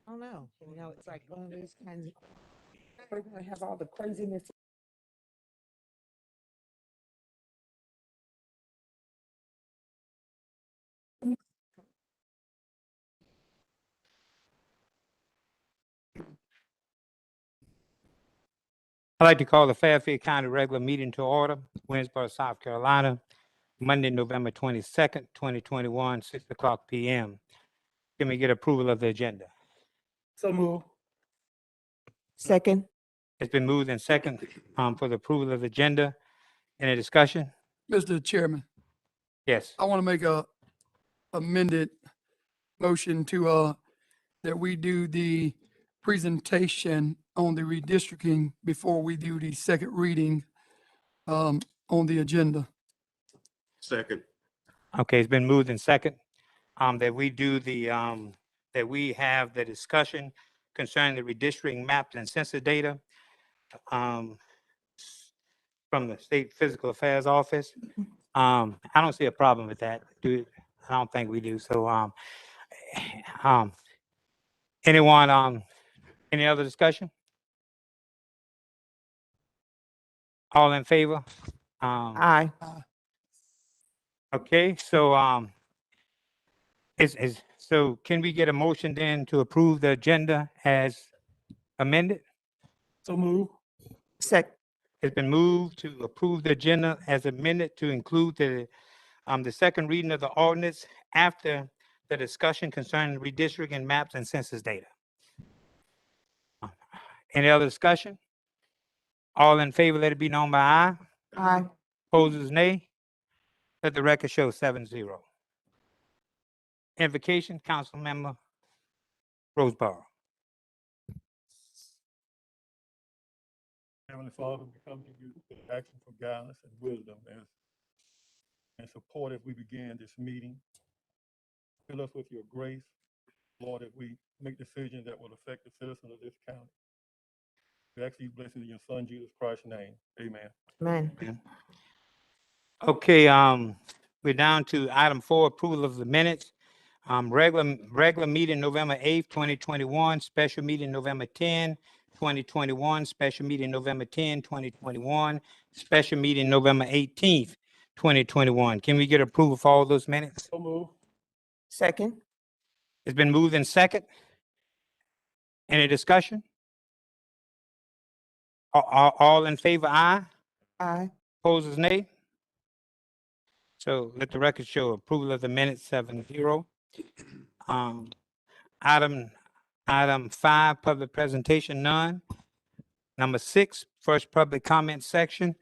I don't know. It's like one of those kinds of, we're gonna have all the craziness. I'd like to call the Fairfield County regular meeting to order, Winsboro, South Carolina, Monday, November 22nd, 2021, 6:00 p.m. Can we get approval of the agenda? So move. Second. It's been moved and second for the approval of the agenda. Any discussion? Mr. Chairman, Yes. I want to make a amended motion to, that we do the presentation on the redistricting before we do the second reading, on the agenda. Second. Okay, it's been moved and second that we do the that we have the discussion concerning the redistricting maps and census data from the State Physical Affairs Office. I don't see a problem with that. I don't think we do. So anyone any other discussion? All in favor? Aye. Okay, so so can we get a motion then to approve the agenda as amended? So move. It's been moved to approve the agenda as amended to include the second reading of the ordinance after the discussion concerning redistricting maps and census data. Any other discussion? All in favor, let it be known by aye. Aye. Opposers, nay. Let the record show 7-0. Invocation, Council Member Roseborough. Heavenly Father, we come to you with action for guidance and wisdom and support as we begin this meeting. Fill us with your grace, Lord, as we make decisions that will affect the citizens of this county. We ask these blessings in your Son, Jesus Christ's name. Amen. Amen. Okay, we're down to item 4, approval of the minutes. Regular meeting November 8th, 2021, special meeting November 10, 2021, special meeting November 10, 2021, special meeting November 18th, 2021. Can we get approval for all those minutes? So move. Second. It's been moved in second. Any discussion? All in favor, aye. Aye. Opposers, nay. So let the record show approval of the minutes 7-0. Item 5, public presentation, none. Number 6, first public comment section.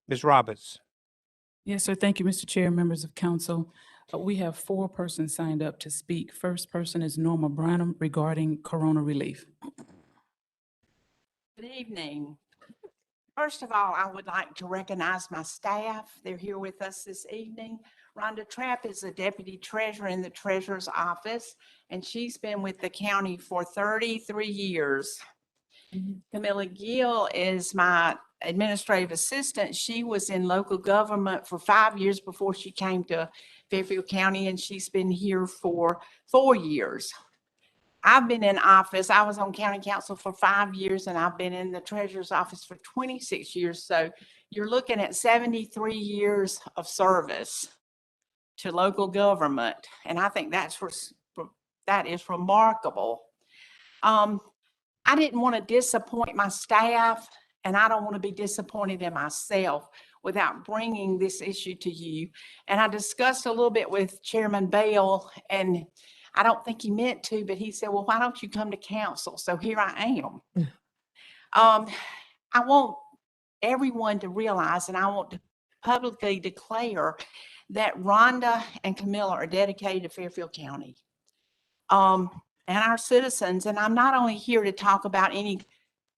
Ms. Roberts. Yes, sir. Thank you, Mr. Chair, members of council. We have 4 persons signed up to speak. First person is Norma Branham regarding corona relief. Good evening. First of all, I would like to recognize my staff. They're here with us this evening. Rhonda Trapp is the Deputy Treasurer in the Treasurer's Office, and she's been with the county for 33 years. Camilla Gill is my administrative assistant. She was in local government for 5 years before she came to Fairfield County, and she's been here for 4 years. I've been in office. I was on county council for 5 years, and I've been in the treasurer's office for 26 years. So you're looking at 73 years of service to local government. And I think that is remarkable. I didn't want to disappoint my staff, and I don't want to be disappointed in myself without bringing this issue to you. And I discussed a little bit with Chairman Bell, and I don't think he meant to, but he said, well, why don't you come to council? So here I am. I want everyone to realize, and I want to publicly declare that Rhonda and Camilla are dedicated to Fairfield County and our citizens. And I'm not only here to talk about any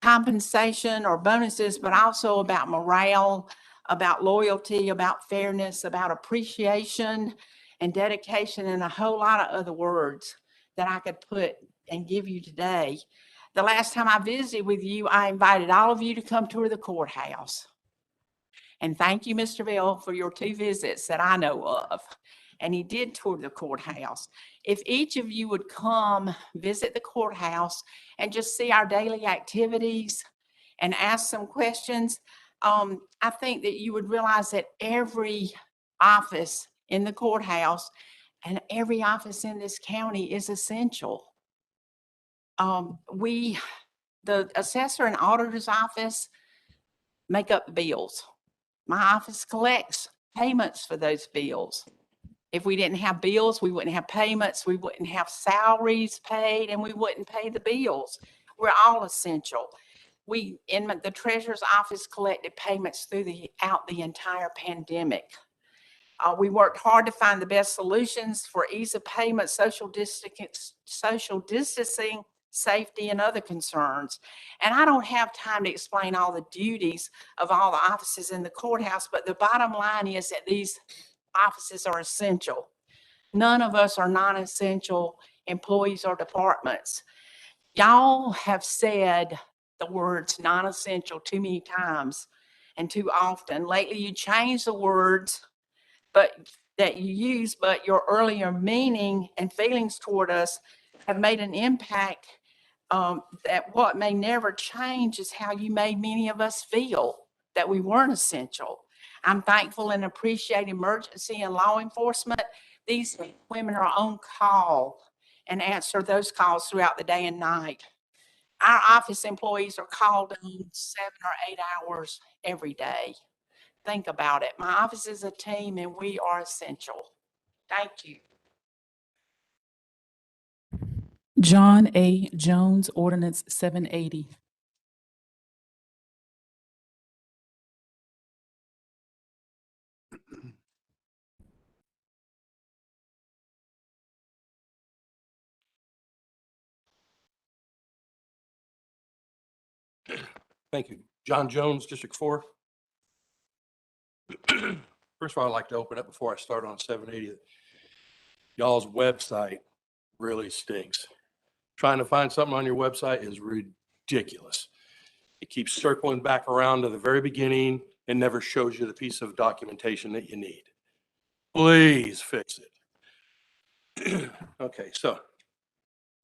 compensation or bonuses, but also about morale, about loyalty, about fairness, about appreciation and dedication, and a whole lot of other words that I could put and give you today. The last time I visited with you, I invited all of you to come tour the courthouse. And thank you, Mr. Bell, for your 2 visits that I know of. and he did tour the courthouse. If each of you would come visit the courthouse and just see our daily activities and ask some questions, I think that you would realize that every office in the courthouse and every office in this county is essential. The assessor and auditor's office make up the bills. My office collects payments for those bills. If we didn't have bills, we wouldn't have payments, we wouldn't have salaries paid, and we wouldn't pay the bills. We're all essential. We, in the treasurer's office, collected payments throughout the entire pandemic. We worked hard to find the best solutions for ease of payment, social distancing, safety, and other concerns. And I don't have time to explain all the duties of all the offices in the courthouse, but the bottom line is that these offices are essential. None of us are non-essential employees or departments. Y'all have said the words non-essential too many times and too often. Lately, you changed the words that you use, but your earlier meaning and feelings toward us have made an impact. That what may never change is how you made many of us feel that we weren't essential. I'm thankful and appreciate emergency and law enforcement. These women are on call and answer those calls throughout the day and night. Our office employees are called in 7 or 8 hours every day. Think about it. My office is a team and we are essential. Thank you. John A. Jones, Ordinance 780. Thank you. John Jones, District 4. First of all, I'd like to open up before I start on 780. Y'all's website really stinks. Trying to find something on your website is ridiculous. It keeps circling back around to the very beginning and never shows you the piece of documentation that you need. Please fix it. Okay, so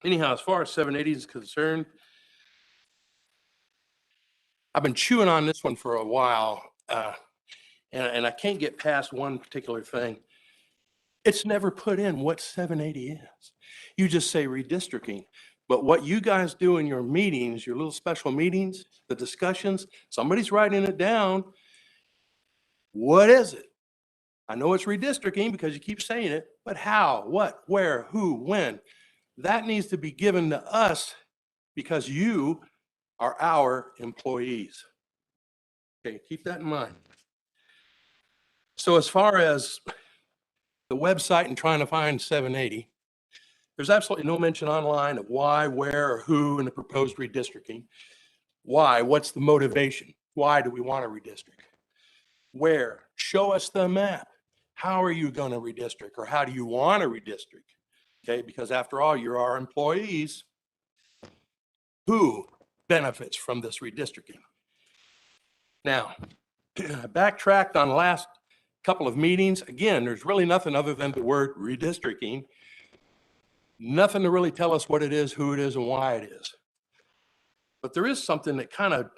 anyhow, as far as 780 is concerned, I've been chewing on this one for a while, and I can't get past one particular thing. It's never put in what 780 is. You just say redistricting. But what you guys do in your meetings, your little special meetings, the discussions, somebody's writing it down. What is it? I know it's redistricting because you keep saying it, but how, what, where, who, when? That needs to be given to us because you are our employees. Okay, keep that in mind. So as far as the website and trying to find 780, there's absolutely no mention online of why, where, or who in the proposed redistricting. Why? What's the motivation? Why do we want to redistrict? Where? Show us the map. How are you going to redistrict, or how do you want to redistrict? Okay, because after all, you're our employees. Who benefits from this redistricting? Now, I backtracked on the last couple of meetings. Again, there's really nothing other than the word redistricting. Nothing to really tell us what it is, who it is, and why it is. But there is something that kind of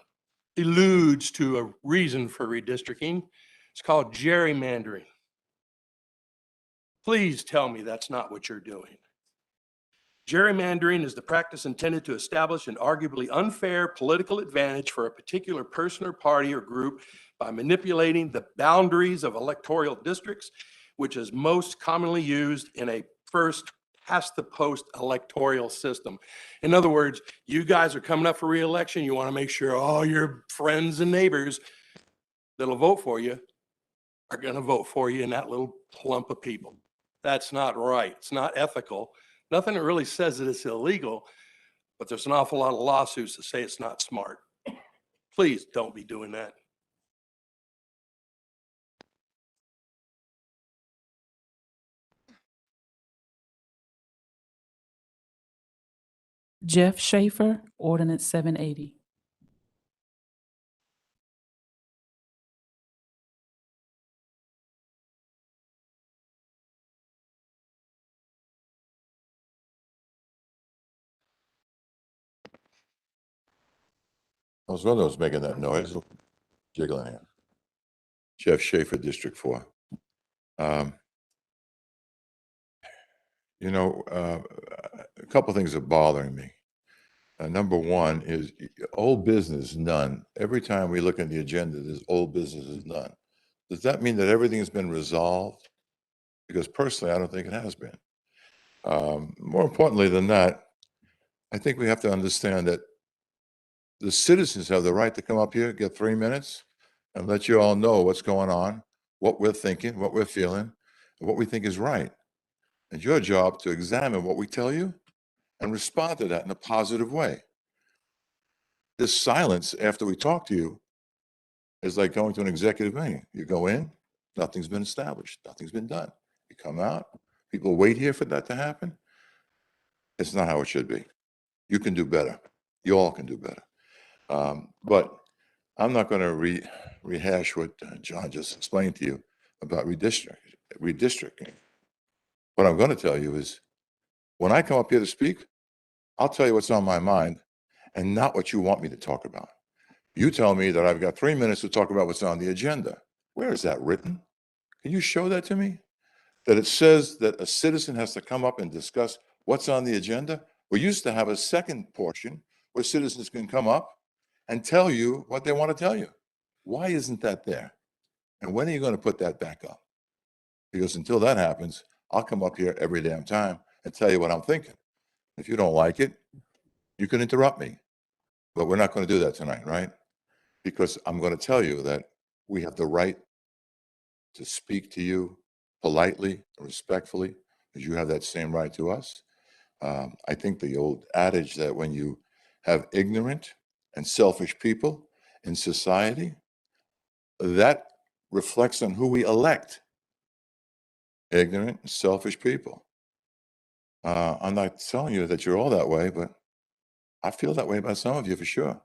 alludes to a reason for redistricting. It's called gerrymandering. Please tell me that's not what you're doing. Gerrymandering is the practice intended to establish an arguably unfair political advantage for a particular person or party or group by manipulating the boundaries of electoral districts, which is most commonly used in a first past the post electoral system. In other words, you guys are coming up for re-election. You want to make sure all your friends and neighbors that'll vote for you are going to vote for you in that little clump of people. That's not right. It's not ethical. Nothing that really says that it's illegal, but there's an awful lot of lawsuits that say it's not smart. Please don't be doing that. Jeff Schaefer, Ordinance 780. I was wondering what's making that noise, jiggling here. Jeff Schaefer, District 4. You know, a couple things are bothering me. Number one is old business, none. Every time we look at the agenda, there's old business is none. Does that mean that everything has been resolved? Because personally, I don't think it has been. More importantly than that, I think we have to understand that the citizens have the right to come up here, get 3 minutes, and let you all know what's going on, what we're thinking, what we're feeling, and what we think is right. It's your job to examine what we tell you and respond to that in a positive way. This silence after we talk to you is like going to an executive meeting. You go in, nothing's been established, nothing's been done. You come out, people wait here for that to happen. It's not how it should be. You can do better. You all can do better. But I'm not going to rehash what John just explained to you about redistricting. What I'm going to tell you is when I come up here to speak, I'll tell you what's on my mind and not what you want me to talk about. You tell me that I've got 3 minutes to talk about what's on the agenda. Where is that written? Can you show that to me? That it says that a citizen has to come up and discuss what's on the agenda? We used to have a second portion where citizens can come up and tell you what they want to tell you. Why isn't that there? And when are you going to put that back up? Because until that happens, I'll come up here every damn time and tell you what I'm thinking. If you don't like it, you can interrupt me. But we're not going to do that tonight, right? Because I'm going to tell you that we have the right to speak to you politely and respectfully, as you have that same right to us. I think the old adage that when you have ignorant and selfish people in society, that reflects on who we elect. Ignorant and selfish people. I'm not telling you that you're all that way, but I feel that way about some of you for sure.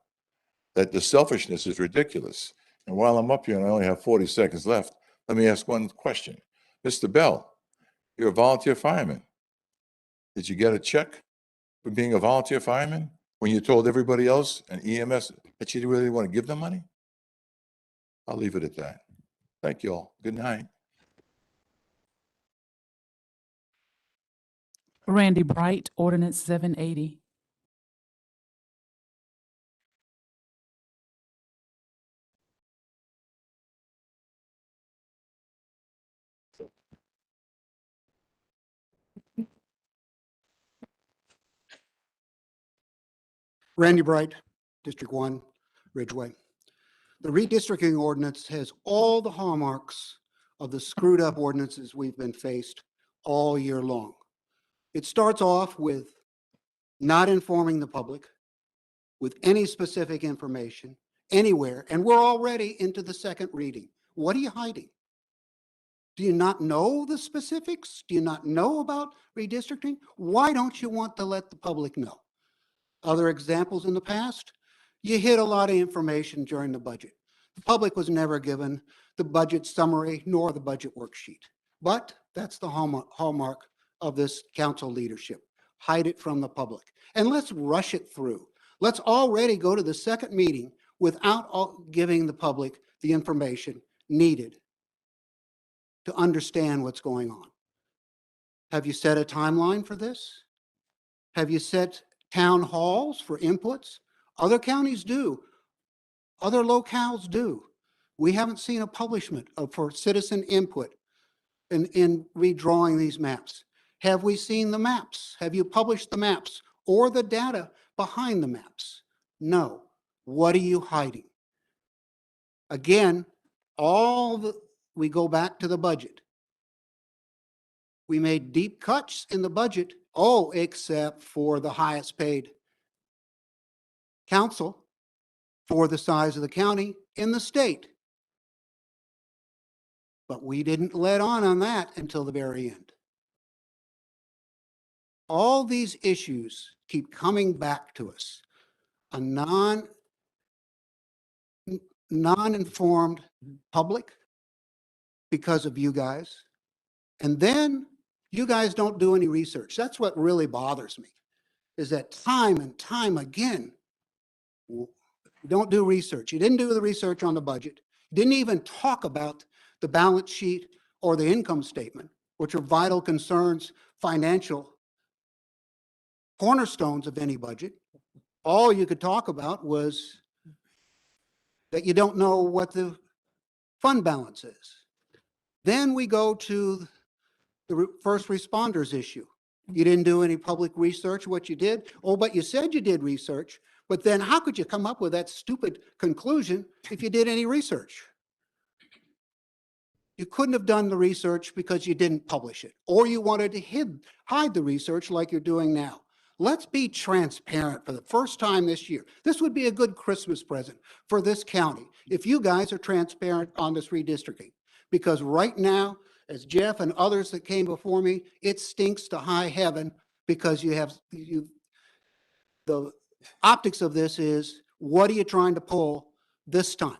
That the selfishness is ridiculous. And while I'm up here and I only have 40 seconds left, let me ask one question. Mr. Bell, you're a volunteer fireman. Did you get a check for being a volunteer fireman when you told everybody else and EMS that you didn't really want to give them money? I'll leave it at that. Thank you all. Good night. Randy Bright, ordinance 780. Randy Bright, District 1, Ridgeway. The redistricting ordinance has all the hallmarks of the screwed up ordinances we've been faced all year long. It starts off with not informing the public with any specific information anywhere, and we're already into the second reading. What are you hiding? Do you not know the specifics? Do you not know about redistricting? Why don't you want to let the public know? Other examples in the past, you hid a lot of information during the budget. The public was never given the budget summary nor the budget worksheet. But that's the hallmark of this council leadership. Hide it from the public. And let's rush it through. Let's already go to the second meeting without giving the public the information needed to understand what's going on. Have you set a timeline for this? Have you set town halls for inputs? Other counties do. Other locales do. We haven't seen a publishment for citizen input in redrawing these maps. Have we seen the maps? Have you published the maps or the data behind the maps? No. What are you hiding? Again, we go back to the budget. We made deep cuts in the budget, except for the highest paid council for the size of the county in the state. But we didn't let on that until the very end. All these issues keep coming back to us. A non-informed public because of you guys. And then you guys don't do any research. That's what really bothers me, is that time and time again, You don't do research. You didn't do the research on the budget. You didn't even talk about the balance sheet or the income statement, which are vital concerns, financial cornerstones of any budget. All you could talk about was that you don't know what the fund balance is. Then we go to the first responders issue. You didn't do any public research, what you did. Oh, but you said you did research, but then how could you come up with that stupid conclusion if you did any research? You couldn't have done the research because you didn't publish it, or you wanted to hide the research like you're doing now. Let's be transparent for the first time this year. This would be a good Christmas present for this county if you guys are transparent on this redistricting. Because right now, as Jeff and others that came before me, it stinks to high heaven because the optics of this is, what are you trying to pull this time?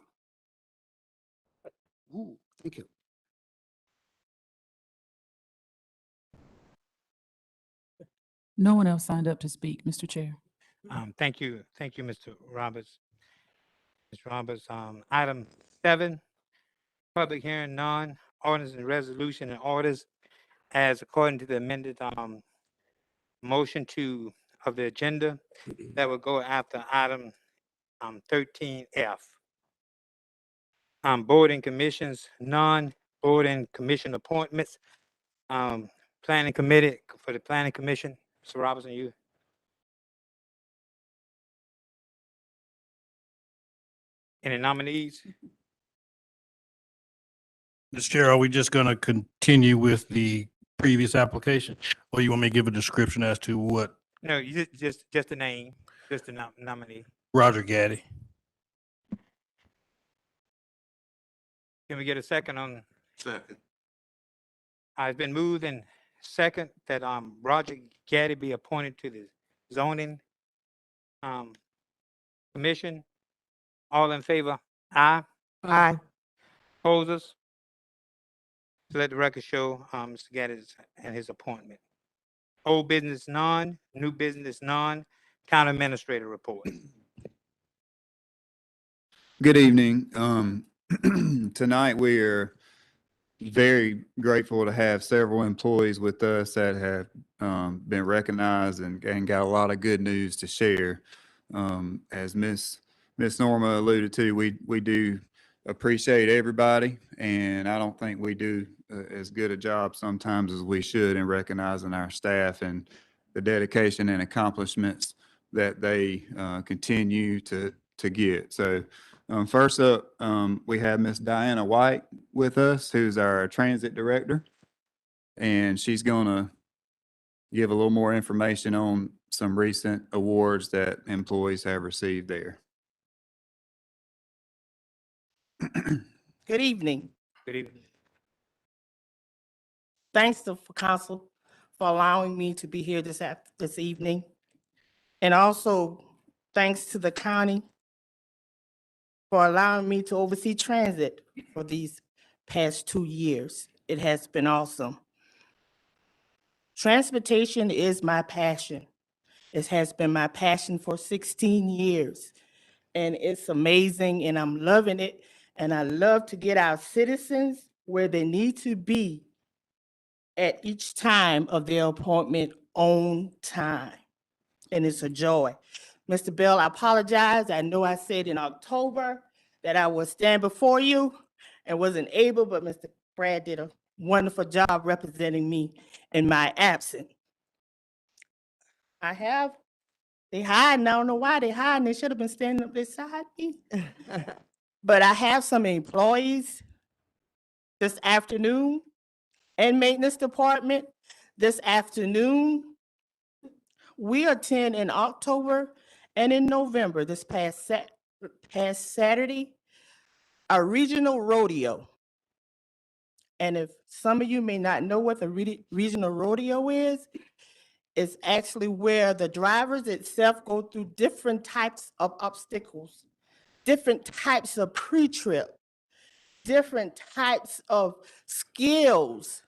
Ooh, thank you. No one else signed up to speak, Mr. Chair. Thank you, Mr. Roberts. Mr. Roberts, item 7, public hearing, none, ordinance and resolution and orders as according to the amended, motion of the agenda that will go after item, 13F. Board and commissions, none, board and commission appointments, planning committee, for the planning commission, Mr. Robertson, you. Any nominees? Mr. Chair, are we just going to continue with the previous application? Or you want me to give a description as to what No, you just the name, just the nominee. Roger Gaddy? Can we get a second on? Second. It's been moved and second that Roger Gaddy be appointed to the zoning commission. All in favor? Aye. Aye. Opposers? So let the record show Mr. Gaddy's and his appointment. Old business none, new business none. Town administrator report. Good evening. Tonight we are very grateful to have several employees with us that have been recognized and got a lot of good news to share. As Miss Norma alluded to, we do appreciate everybody, and I don't think we do as good a job sometimes as we should in recognizing our staff and the dedication and accomplishments that they continue to get. So first up, we have Miss Diana White with us, who's our transit director, and she's going to give a little more information on some recent awards that employees have received there. Good evening. Good evening. Thanks to council for allowing me to be here this evening. And also thanks to the county for allowing me to oversee transit for these past 2 years. It has been awesome. Transportation is my passion. It has been my passion for 16 years. And it's amazing and I'm loving it. And I love to get our citizens where they need to be at each time of their appointment on time. And it's a joy. Mr. Bell, I apologize. I know I said in October that I would stand before you and wasn't able, but Mr. Brad did a wonderful job representing me in my absence. They hiding. I don't know why they hiding. They should have been standing up beside me. But I have some employees this afternoon and maintenance department this afternoon. We attend in October and in November, this past Saturday, a regional rodeo. And if some of you may not know what the regional rodeo is, it's actually where the drivers itself go through different types of obstacles, different types of pre-trip, different types of skills,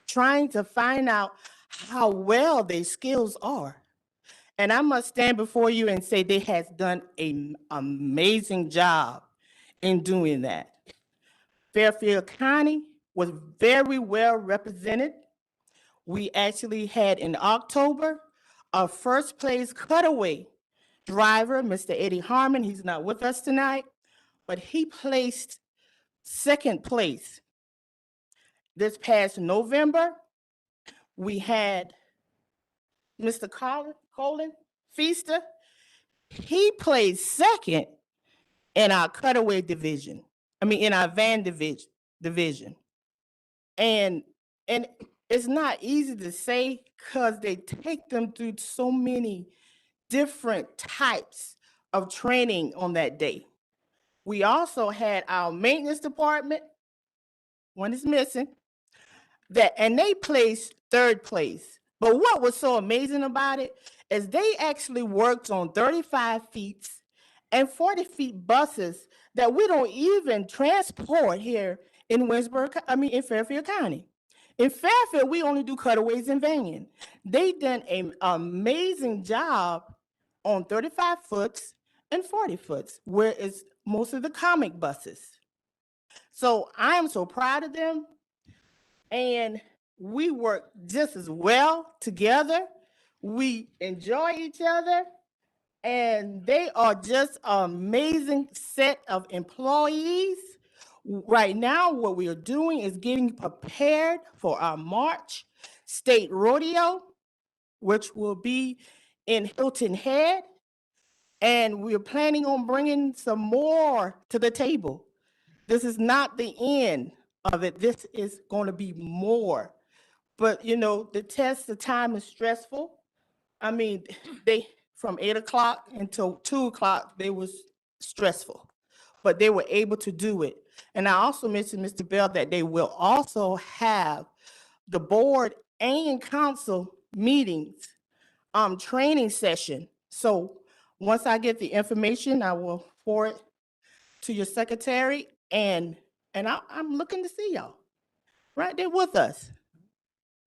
trying to find out how well their skills are. And I must stand before you and say they has done an amazing job in doing that. Fairfield County was very well represented. We actually had in October a first place cutaway driver, Mr. Eddie Harmon. He's not with us tonight, but he placed second place. This past November, we had Mr. Colin Feaster. He placed second in our cutaway division. In our van division. And it's not easy to say because they take them through so many different types of training on that day. We also had our maintenance department, one is missing, and they placed third place. But what was so amazing about it is they actually worked on 35 feet and 40 feet buses that we don't even transport here in in Fairfield County. In Fairfield, we only do cutaways and van. They done an amazing job on 35 foots and 40 foots, where it's most of the comic buses. So I am so proud of them. And we work just as well together. We enjoy each other. And they are just an amazing set of employees. Right now, what we are doing is getting prepared for our March State Rodeo, which will be in Hilton Head. And we're planning on bringing some more to the table. This is not the end of it. This is going to be more. But, the time is stressful. They, from 8 o'clock until 2 o'clock, they was stressful, but they were able to do it. And I also mentioned, Mr. Bell, that they will also have the board and council meetings, training session. So once I get the information, I will forward to your secretary, and I'm looking to see y'all right there with us,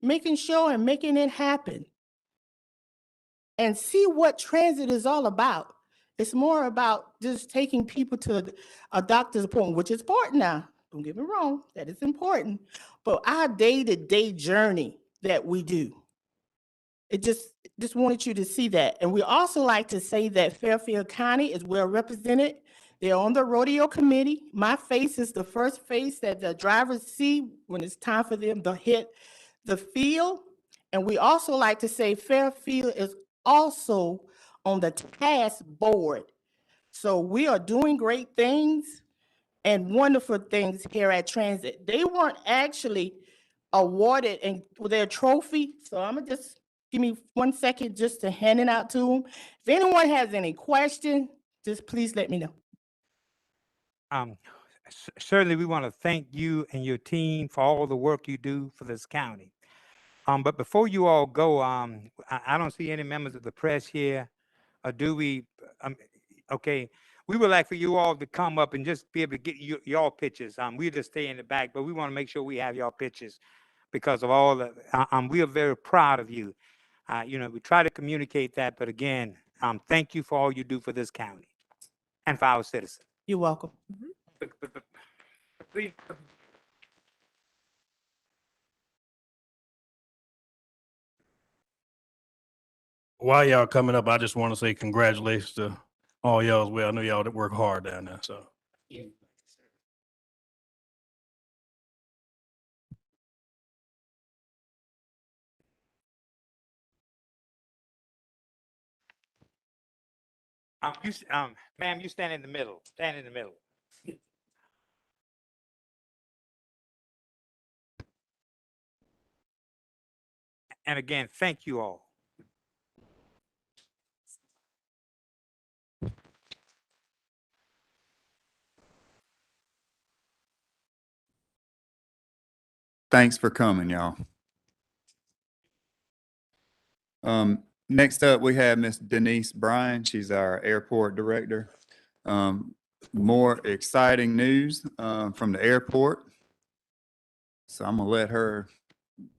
making sure and making it happen. And see what transit is all about. It's more about just taking people to a doctor's appointment, which is important now. Don't get me wrong, that is important. But our day-to-day journey that we do, it just wanted you to see that. And we also like to say that Fairfield County is well represented. They're on the rodeo committee. My face is the first face that the drivers see when it's time for them to hit the field. And we also like to say Fairfield is also on the task board. So we are doing great things and wonderful things here at Transit. They weren't actually awarded their trophy. So I'm gonna just give me 1 second just to hand it out to them. If anyone has any questions, just please let me know. Certainly, we want to thank you and your team for all the work you do for this county. But before you all go, I don't see any members of the press here, or do we? Okay, we would like for you all to come up and just be able to get y'all pictures. We just stay in the back, but we want to make sure we have y'all pictures because of all the. We are very proud of you. We try to communicate that, but again, thank you for all you do for this county and for our citizens. You're welcome. Please. While y'all coming up, I just want to say congratulations to all y'all as well. I know y'all that work hard down there, so. Ma'am, you stand in the middle. Stand in the middle. And again, thank you all. Thanks for coming, y'all. Next up, we have Miss Denise Bryan. She's our airport director. More exciting news from the airport. So I'm gonna let her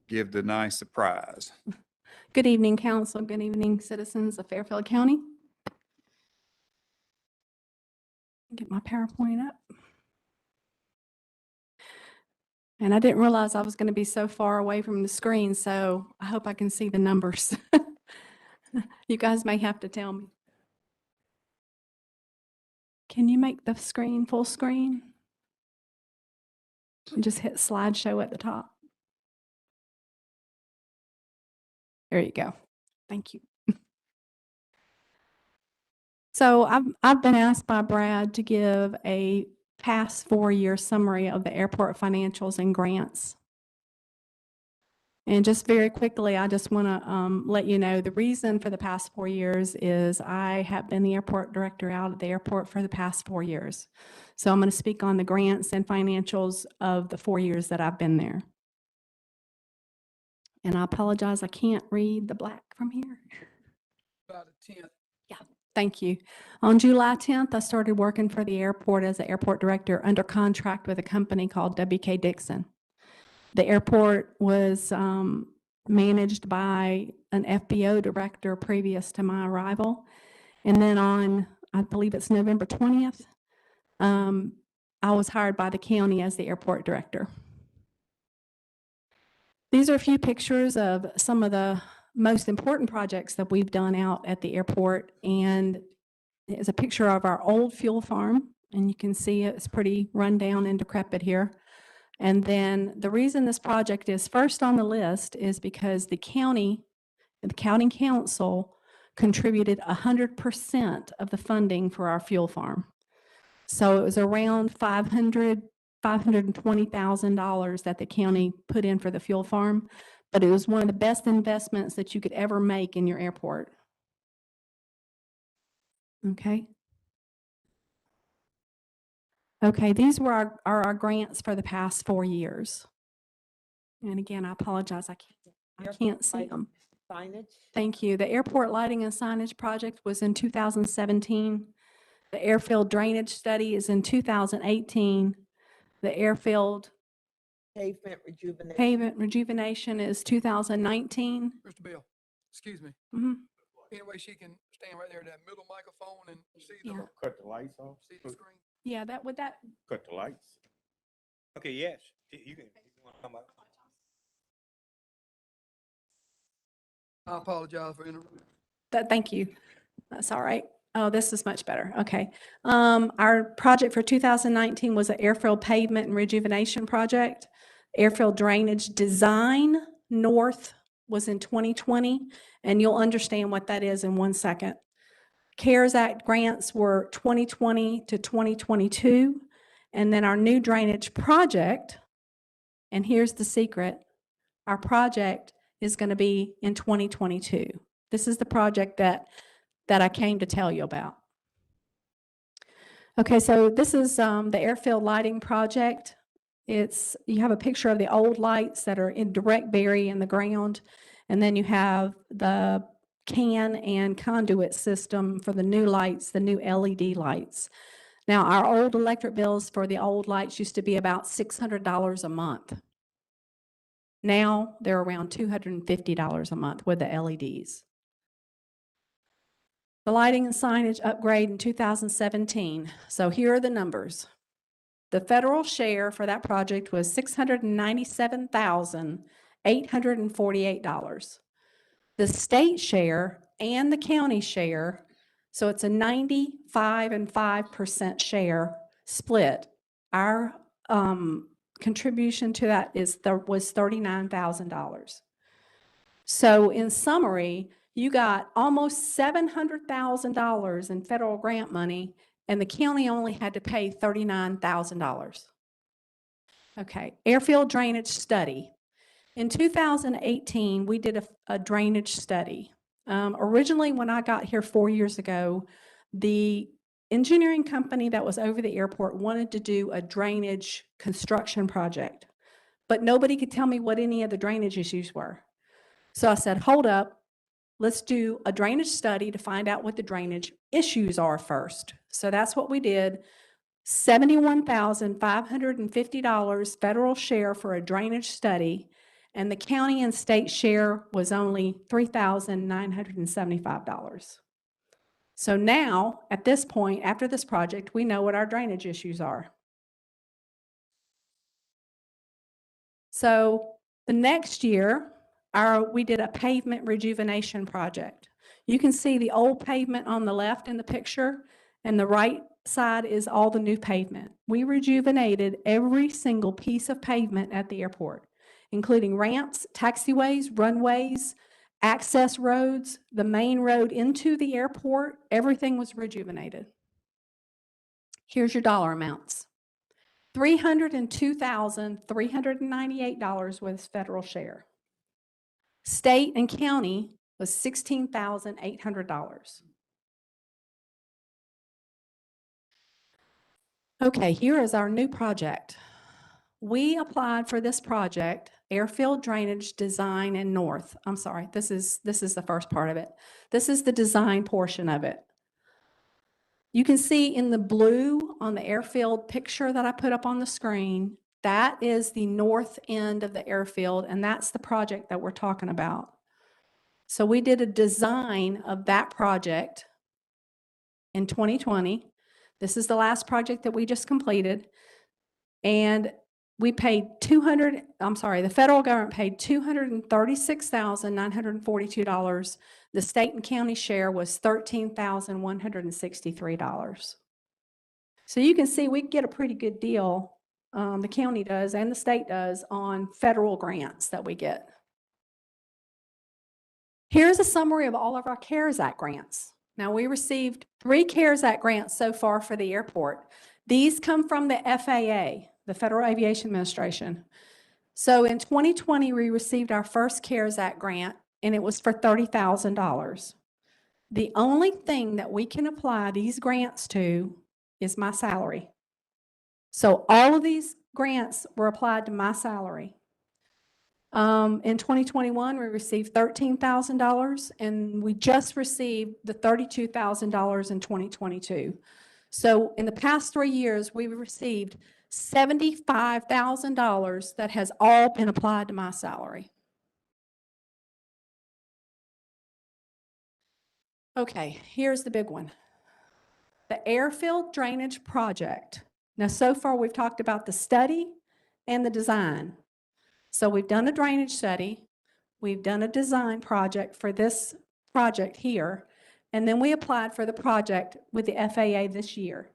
give the nice surprise. Good evening, council. Good evening, citizens of Fairfield County. Get my PowerPoint up. And I didn't realize I was going to be so far away from the screen, so I hope I can see the numbers. You guys may have to tell me. Can you make the screen full screen? And just hit slideshow at the top. There you go. Thank you. So I've been asked by Brad to give a past 4-year summary of the airport financials and grants. And just very quickly, I just want to let you know the reason for the past 4 years is I have been the airport director out at the airport for the past 4 years. So I'm going to speak on the grants and financials of the 4 years that I've been there. And I apologize, I can't read the black from here. About a 10th. Thank you. On July 10th, I started working for the airport as the airport director under contract with a company called WK Dixon. The airport was managed by an FBO director previous to my arrival. And then on, I believe it's November 20th, I was hired by the county as the airport director. These are a few pictures of some of the most important projects that we've done out at the airport. And it's a picture of our old fuel farm. And you can see it's pretty run down and decrepit here. And then the reason this project is first on the list is because the county council contributed 100% of the funding for our fuel farm. So it was around $520,000 that the county put in for the fuel farm, but it was one of the best investments that you could ever make in your airport. Okay. Okay, these were our grants for the past 4 years. And again, I apologize, I can't see them. Signage? Thank you. The airport lighting and signage project was in 2017. The airfield drainage study is in 2018. The airfield Pavement rejuvenation. pavement rejuvenation is 2019. Mr. Bill, excuse me. Mhm. Anyway, she can stand right there, that middle microphone, and see the, Yeah. Cut the lights off. see the screen. Yeah, that would that. Cut the lights. Okay, yes, you can, you want to come up? I apologize for interrupting. Thank you. That's all right. Oh, this is much better. Okay. Our project for 2019 was an airfield pavement and rejuvenation project. Airfield drainage design north was in 2020, and you'll understand what that is in 1 second. CARES Act grants were 2020 to 2022, and then our new drainage project, and here's the secret, our project is going to be in 2022. This is the project that I came to tell you about. Okay, so this is the airfield lighting project. You have a picture of the old lights that are in direct bury in the ground, and then you have the can and conduit system for the new lights, the new LED lights. Now, our old electric bills for the old lights used to be about $600 a month. Now, they're around $250 a month with the LEDs. The lighting and signage upgrade in 2017. So here are the numbers. The federal share for that project was $697,848. The state share and the county share, so it's a 95% share split. Our contribution to that was $39,000. So in summary, you got almost $700,000 in federal grant money, and the county only had to pay $39,000. Okay, airfield drainage study. In 2018, we did a drainage study. Originally, when I got here 4 years ago, the engineering company that was over the airport wanted to do a drainage construction project, but nobody could tell me what any of the drainage issues were. So I said, hold up, let's do a drainage study to find out what the drainage issues are first. So that's what we did. $71,550 federal share for a drainage study. and the county and state share was only $3,975. So now, at this point, after this project, we know what our drainage issues are. So the next year, we did a pavement rejuvenation project. You can see the old pavement on the left in the picture, and the right side is all the new pavement. We rejuvenated every single piece of pavement at the airport, including ramps, taxiways, runways, access roads, the main road into the airport. Everything was rejuvenated. Here's your dollar amounts. $302,398 was federal share. State and county was $16,800. Okay, here is our new project. We applied for this project, Airfield Drainage Design and North. I'm sorry, this is the first part of it. This is the design portion of it. You can see in the blue on the airfield picture that I put up on the screen, that is the north end of the airfield, and that's the project that we're talking about. So we did a design of that project in 2020. This is the last project that we just completed. And we paid the federal government paid $236,942. The state and county share was $13,163. So you can see we get a pretty good deal, the county does and the state does, on federal grants that we get. Here's a summary of all of our CARES Act grants. Now, we received 3 CARES Act grants so far for the airport. These come from the FAA, the Federal Aviation Administration. So in 2020, we received our first CARES Act grant, and it was for $30,000. The only thing that we can apply these grants to is my salary. So all of these grants were applied to my salary. In 2021, we received $13,000, and we just received the $32,000 in 2022. So in the past 3 years, we've received $75,000 that has all been applied to my salary. Okay, here's the big one. The Airfield Drainage Project. Now, so far, we've talked about the study and the design. So we've done a drainage study, we've done a design project for this project here, and then we applied for the project with the FAA this year.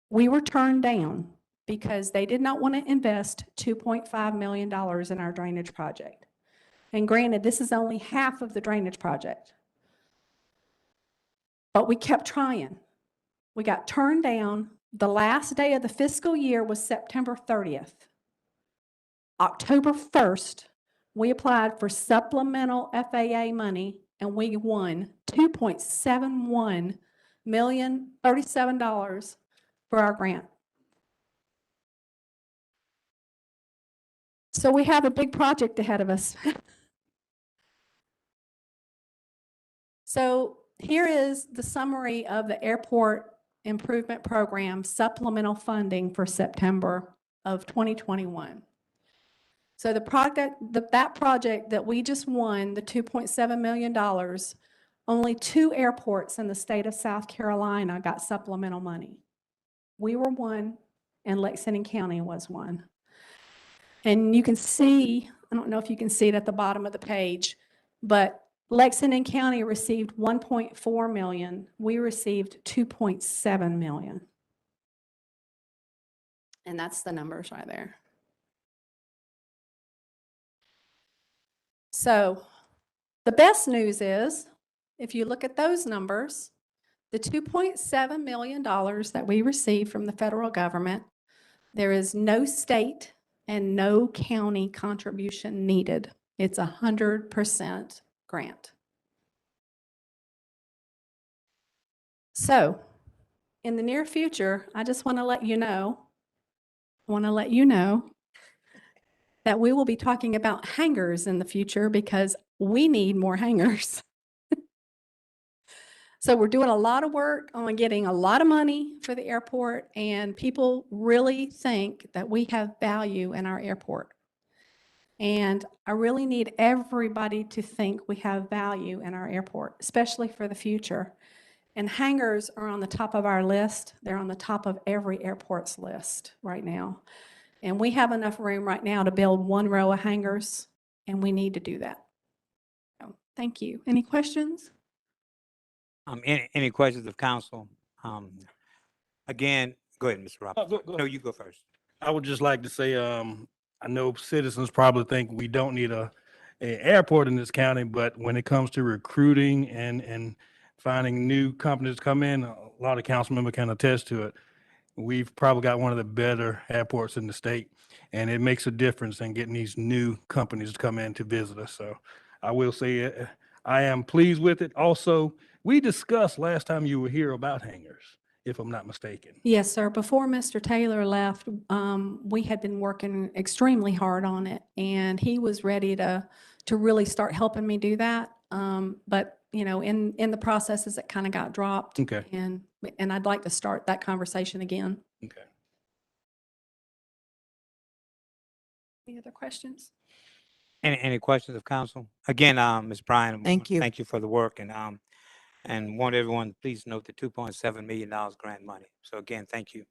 We were turned down because they did not want to invest $2.5 million in our drainage project. And granted, this is only half of the drainage project. But we kept trying. We got turned down. The last day of the fiscal year was September 30th. October 1st, we applied for supplemental FAA money, and we won $2.71 million, $37 for our grant. So we have a big project ahead of us. So here is the summary of the Airport Improvement Program supplemental funding for September of 2021. So that project that we just won, the $2.7 million, only 2 airports in the state of South Carolina got supplemental money. We were one, and Lexington County was one. And you can see, I don't know if you can see it at the bottom of the page, but Lexington County received $1.4 million. We received $2.7 million. And that's the numbers right there. So the best news is, if you look at those numbers, the $2.7 million that we received from the federal government, there is no state and no county contribution needed. It's 100% grant. So in the near future, I just want to let you know, that we will be talking about hangars in the future because we need more hangars. So we're doing a lot of work on getting a lot of money for the airport, and people really think that we have value in our airport. And I really need everybody to think we have value in our airport, especially for the future. And hangars are on the top of our list. They're on the top of every airport's list right now. And we have enough room right now to build 1 row of hangars, and we need to do that. So, thank you. Any questions? Any questions of council? Again, go ahead, Mr. Roberts. go. No, you go first. I would just like to say, I know citizens probably think we don't need a airport in this county, but when it comes to recruiting and finding new companies to come in, a lot of council members can attest to it. We've probably got one of the better airports in the state, and it makes a difference in getting these new companies to come in to visit us. So I will say I am pleased with it. Also, we discussed last time you were here about hangars, if I'm not mistaken. Yes, sir. Before Mr. Taylor left, we had been working extremely hard on it, and he was ready to really start helping me do that. But, you know, in the processes, it kind of got dropped. Okay. And I'd like to start that conversation again. Okay. Any other questions? Any questions of council? Again, Ms. Bryan. Thank you. Thank you for the work and want everyone to please note the $2.7 million grant money. So again, thank you.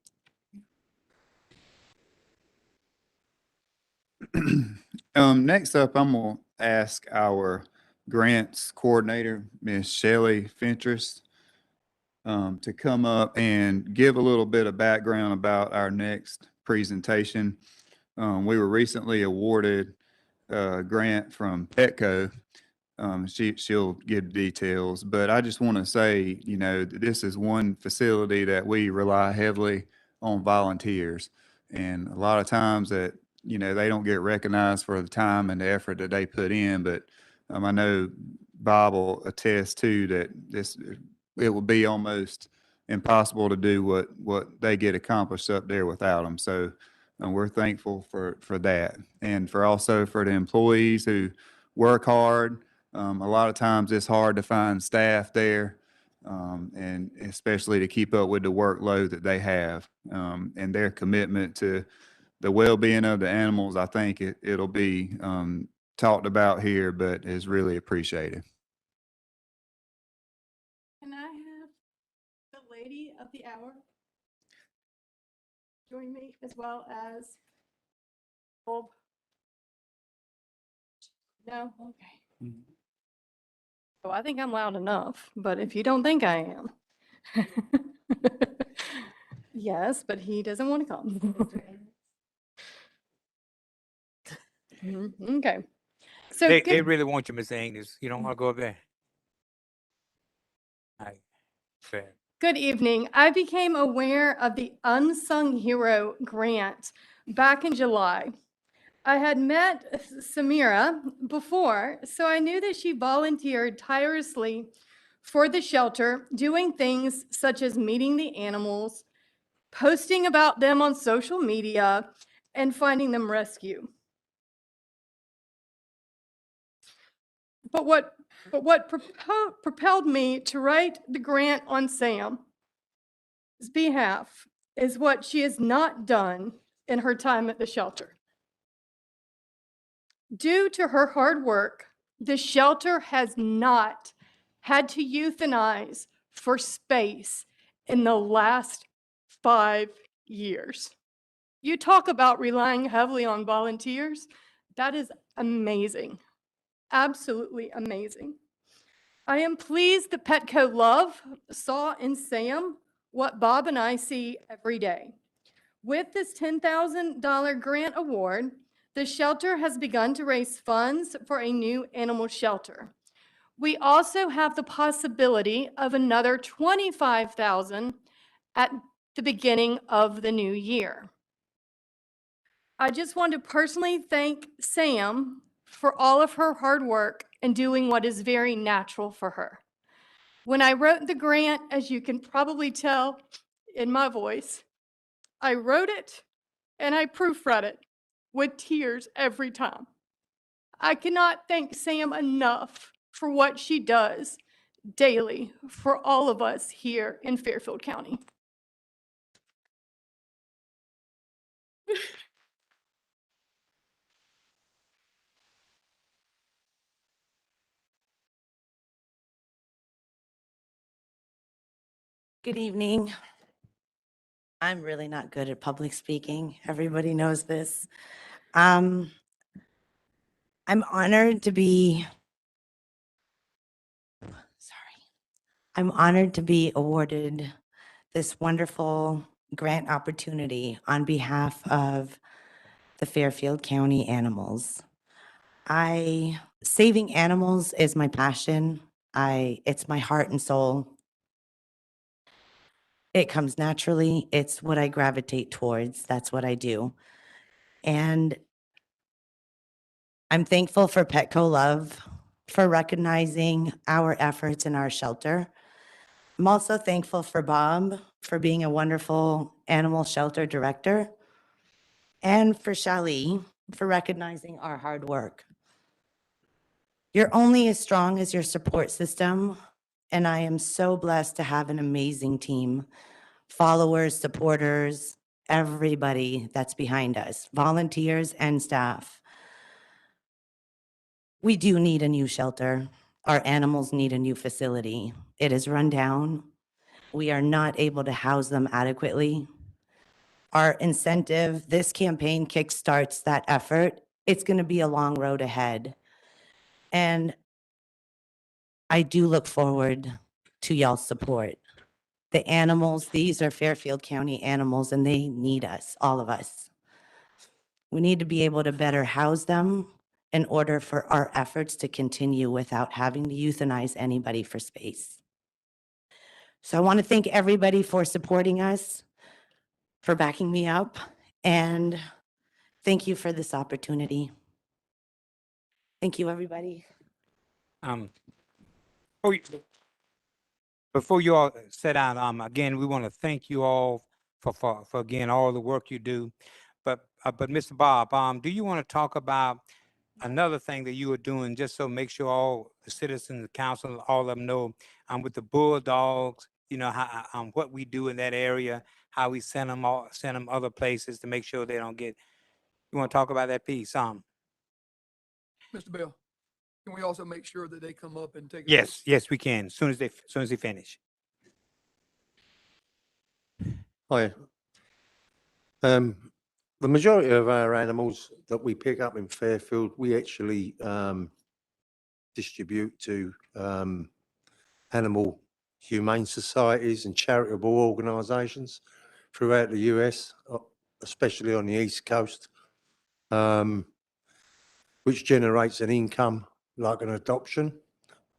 Next up, I'm gonna ask our grants coordinator, Ms. Shelley Fentress, to come up and give a little bit of background about our next presentation. We were recently awarded a grant from Petco. She'll give details, but I just want to say, you know, that this is one facility that we rely heavily on volunteers. And a lot of times that, you know, they don't get recognized for the time and the effort that they put in, but I know Bob will attest to that it will be almost impossible to do what they get accomplished up there without them. So we're thankful for that. And also for the employees who work hard. A lot of times it's hard to find staff there, and especially to keep up with the workload that they have. And their commitment to the well-being of the animals, I think it'll be talked about here, but is really appreciated. Can I have the lady of the hour join me, as well as Bob? No? Okay. So I think I'm loud enough, but if you don't think I am. Yes, but he doesn't want to come. Okay. So They really want you, Ms. Agnes. You don't want to go up there? All right, fair. Good evening. I became aware of the Unsung Hero grant back in July. I had met Samira before, so I knew that she volunteered tirelessly for the shelter, doing things such as meeting the animals, posting about them on social media, and finding them rescue. But what propelled me to write the grant on Sam's behalf is what she has not done in her time at the shelter. Due to her hard work, the shelter has not had to euthanize for space in the last 5 years. You talk about relying heavily on volunteers. That is amazing. Absolutely amazing. I am pleased that Petco Love saw in Sam what Bob and I see every day. With this $10,000 grant award, the shelter has begun to raise funds for a new animal shelter. We also have the possibility of another $25,000 at the beginning of the new year. I just want to personally thank Sam for all of her hard work and doing what is very natural for her. When I wrote the grant, as you can probably tell in my voice, I wrote it and I proofread it with tears every time. I cannot thank Sam enough for what she does daily for all of us here in Fairfield County. Good evening. I'm really not good at public speaking. Everybody knows this. I'm honored to be, I'm honored to be awarded this wonderful grant opportunity on behalf of the Fairfield County Animals. Saving animals is my passion. It's my heart and soul. It comes naturally. It's what I gravitate towards. That's what I do. And I'm thankful for Petco Love for recognizing our efforts in our shelter. I'm also thankful for Bob for being a wonderful animal shelter director, and for Shali for recognizing our hard work. You're only as strong as your support system, and I am so blessed to have an amazing team, followers, supporters, everybody that's behind us, volunteers and staff. We do need a new shelter. Our animals need a new facility. It is run down. We are not able to house them adequately. Our incentive, this campaign kickstarts that effort. It's going to be a long road ahead. And I do look forward to y'all's support. The animals, these are Fairfield County animals, and they need us, all of us. We need to be able to better house them in order for our efforts to continue without having to euthanize anybody for space. So I want to thank everybody for supporting us, for backing me up, and thank you for this opportunity. Thank you, everybody. Before you- Before you all sit down, again, we want to thank you all for again, all the work you do. But Mr. Bob, do you want to talk about another thing that you are doing, just so make sure all the citizens, the council, all of them know, with the bulldogs, you know, how, what we do in that area, how we send them other places to make sure they don't get, you want to talk about that piece? Mr. Bell, can we also make sure that they come up and take a Yes, yes, we can, as soon as they finish. Hi. The majority of our animals that we pick up in Fairfield, we actually distribute to animal humane societies and charitable organisations throughout the US, especially on the East Coast, which generates an income like an adoption.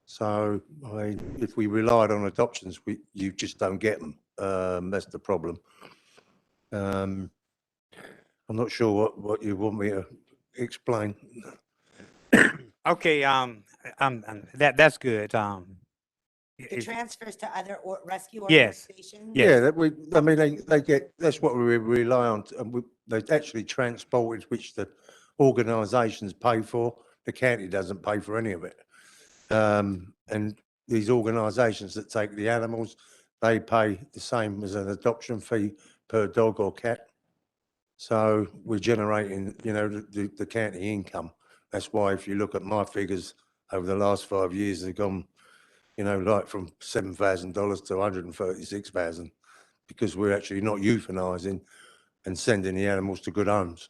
So if we relied on adoptions, you just don't get them. That's the problem. I'm not sure what you want me to explain. Okay, that's good. The transfers to other rescue Yes, organizations? Yeah, I mean, they get, that's what we rely on. And they actually transported, which the organisations pay for. The county doesn't pay for any of it. And these organisations that take the animals, they pay the same as an adoption fee per dog or cat. So we're generating, you know, the county income. That's why if you look at my figures over the last 5 years, they've gone, you know, like from $7,000 to 136,000, because we're actually not euthanizing and sending the animals to good homes.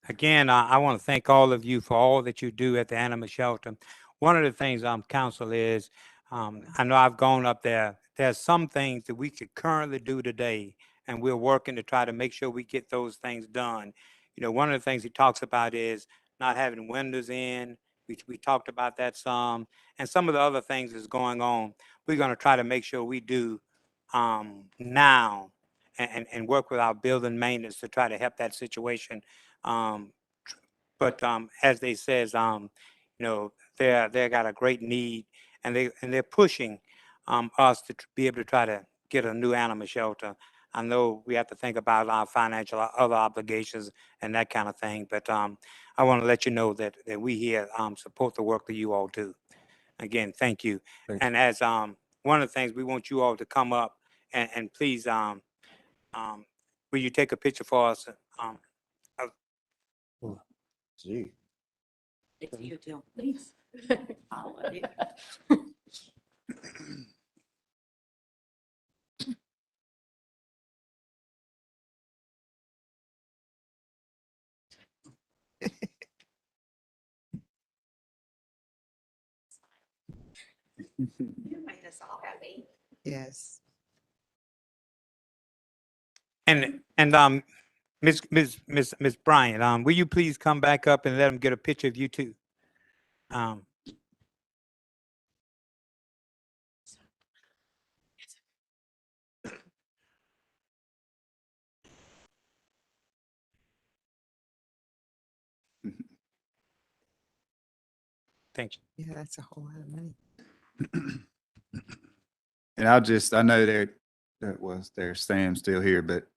Again, I want to thank all of you for all that you do at the animal shelter. One of the things, council, is I know I've gone up there. There's some things that we could currently do today, and we're working to try to make sure we get those things done. You know, one of the things he talks about is not having windows in. We talked about that some, and some of the other things that's going on. We're going to try to make sure we do now, and work with our building maintenance to try to help that situation. But as they says, you know, they got a great need, and they're pushing us to be able to try to get a new animal shelter. I know we have to think about our financial other obligations and that kind of thing, but I want to let you know that we here support the work that you all do. Again, thank you. And as one of the things, we want you all to come up and please, will you take a picture for us? Gee. It's you too, please. I'll let you. You made us all happy. Yes. And Miss Bryant, will you please come back up and let them get a picture of you too? Thank you. Yeah, that's a whole lot of money. And I know there's Sam still here, but,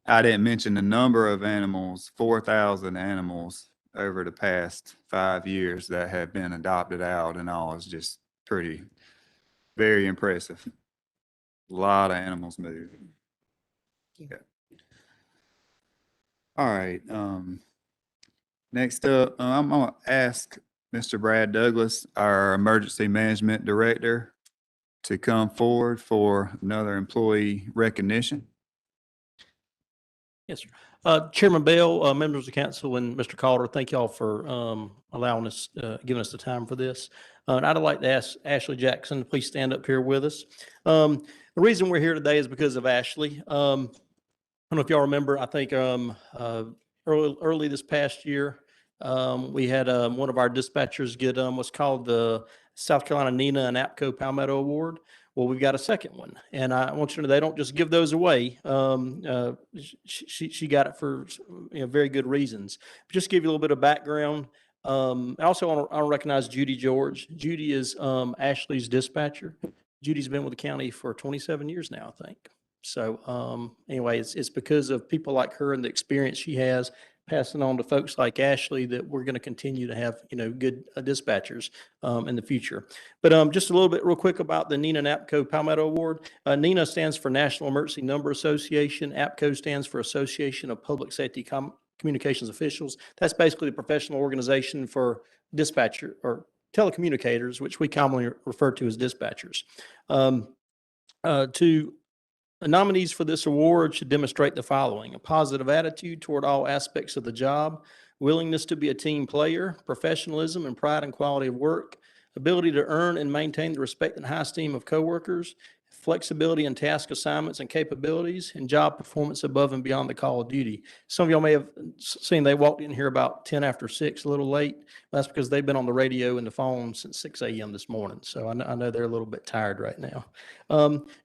I didn't mention the number of animals, 4,000 animals over the past 5 years that have been adopted out and all is just very impressive. A lot of animals moved. Yeah. All right, next up, I'm gonna ask Mr. Brad Douglas, our Emergency Management Director, to come forward for another employee recognition. Yes, sir. Chairman Bell, members of the council, and Mr. Calder, thank y'all for allowing us, giving us the time for this. And I'd like to ask Ashley Jackson to please stand up here with us. The reason we're here today is because of Ashley. I don't know if y'all remember, I think early this past year, we had one of our dispatchers get what's called the South Carolina NINA and APCO Palmetto Award. Well, we've got a second one, and I want you to know they don't just give those away. She got it for very good reasons. Just give you a little bit of background. I also want to recognize Judy George. Judy is Ashley's dispatcher. Judy's been with the county for 27 years now, I think. So anyway, it's because of people like her and the experience she has, passing on to folks like Ashley, that we're going to continue to have, good dispatchers in the future. But just a little bit real quick about the NINA and APCO Palmetto Award. NINA stands for National Emergency Number Association. APCO stands for Association of Public Safety Communications Officials. That's basically the professional organization for dispatcher or telecommunicators, which we commonly refer to as dispatchers. The nominees for this award should demonstrate the following: a positive attitude toward all aspects of the job, willingness to be a team player, professionalism and pride and quality of work, ability to earn and maintain the respect and high esteem of coworkers, flexibility in task assignments and capabilities, and job performance above and beyond the call of duty. Some of y'all may have seen they walked in here about 10 after 6, a little late. That's because they've been on the radio and the phone since 6 a.m. this morning. So I know they're a little bit tired right now.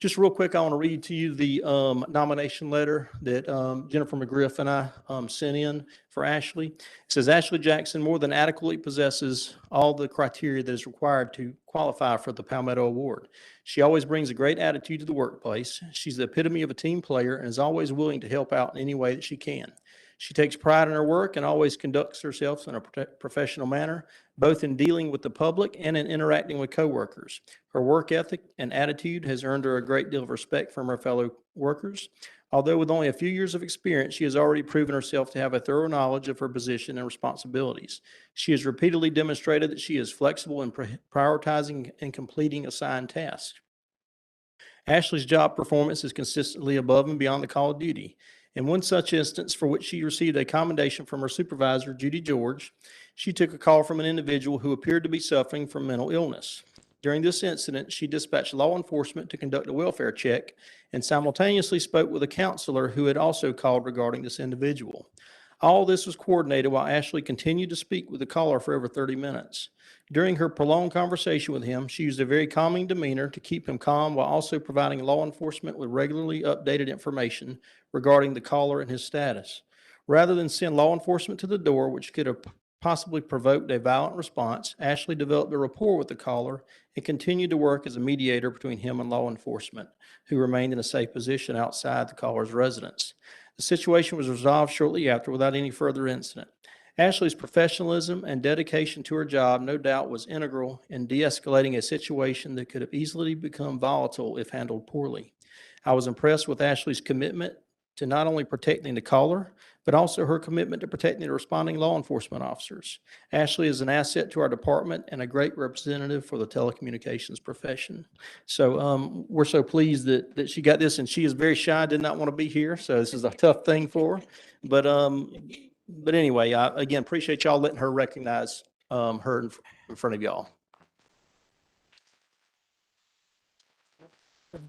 Just real quick, I want to read to you the nomination letter that Jennifer McGriff and I sent in for Ashley. It says, Ashley Jackson more than adequately possesses all the criteria that is required to qualify for the Palmetto Award. She always brings a great attitude to the workplace. She's the epitome of a team player and is always willing to help out in any way that she can. She takes pride in her work and always conducts herself in a professional manner, both in dealing with the public and in interacting with coworkers. Her work ethic and attitude has earned her a great deal of respect from her fellow workers. Although with only a few years of experience, she has already proven herself to have a thorough knowledge of her position and responsibilities. She has repeatedly demonstrated that she is flexible in prioritizing and completing assigned tasks. Ashley's job performance is consistently above and beyond the call of duty. In one such instance, for which she received a commendation from her supervisor, Judy George, she took a call from an individual who appeared to be suffering from mental illness. During this incident, she dispatched law enforcement to conduct a welfare check and simultaneously spoke with a counselor who had also called regarding this individual. All this was coordinated while Ashley continued to speak with the caller for over 30 minutes. During her prolonged conversation with him, she used a very calming demeanor to keep him calm while also providing law enforcement with regularly updated information regarding the caller and his status. Rather than send law enforcement to the door, which could have possibly provoked a violent response, Ashley developed a rapport with the caller and continued to work as a mediator between him and law enforcement, who remained in a safe position outside the caller's residence. The situation was resolved shortly after without any further incident. Ashley's professionalism and dedication to her job no doubt was integral in de-escalating a situation that could have easily become volatile if handled poorly. I was impressed with Ashley's commitment to not only protecting the caller, but also her commitment to protecting the responding law enforcement officers. Ashley is an asset to our department and a great representative for the telecommunications profession. So we're so pleased that she got this, and she is very shy, did not want to be here. So this is a tough thing for her. But anyway, I, again, appreciate y'all letting her recognize her in front of y'all.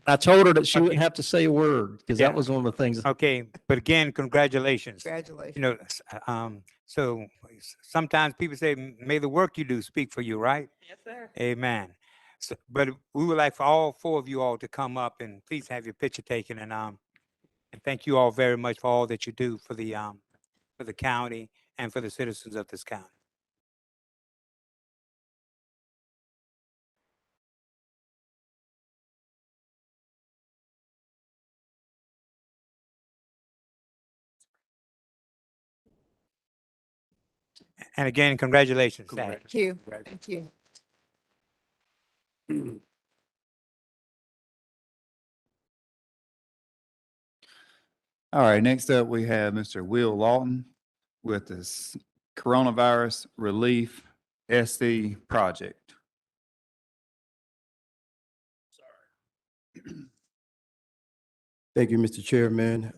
I told her that she wouldn't have to say a word because Yeah. that was one of the things. Okay, but again, congratulations. Congratulations. You know, so sometimes people say, may the work you do speak for you, right? Yes, sir. Amen. So, but we would like for all four of you all to come up and please have your picture taken and thank you all very much for all that you do for the county and for the citizens of this county. And again, congratulations. Sad. Thank you. Thank you. All right, next up, we have Mr. Will Lawton with this Coronavirus Relief SD project. Thank you, Mr. Chairman,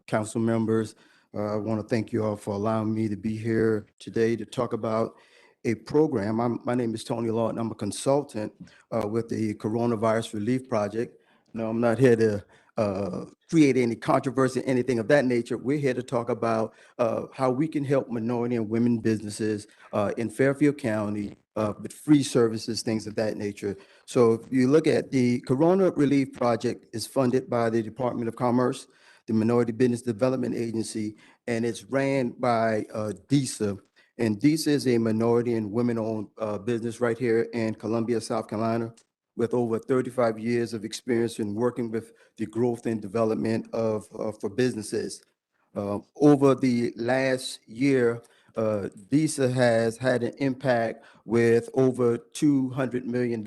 council members. I want to thank you all for allowing me to be here today to talk about a program. My name is Tony Lawton. I'm a consultant with the Coronavirus Relief Project. No, I'm not here to create any controversy, anything of that nature. We're here to talk about how we can help minority and women businesses in Fairfield County with free services, things of that nature. So if you look at the Corona Relief Project is funded by the Department of Commerce, the Minority Business Development Agency, and it's ran by DISA. And DISA is a minority and women-owned business right here in Columbia, South Carolina, with over 35 years of experience in working with the growth and development of for businesses. Over the last year, DISA has had an impact with over $200 million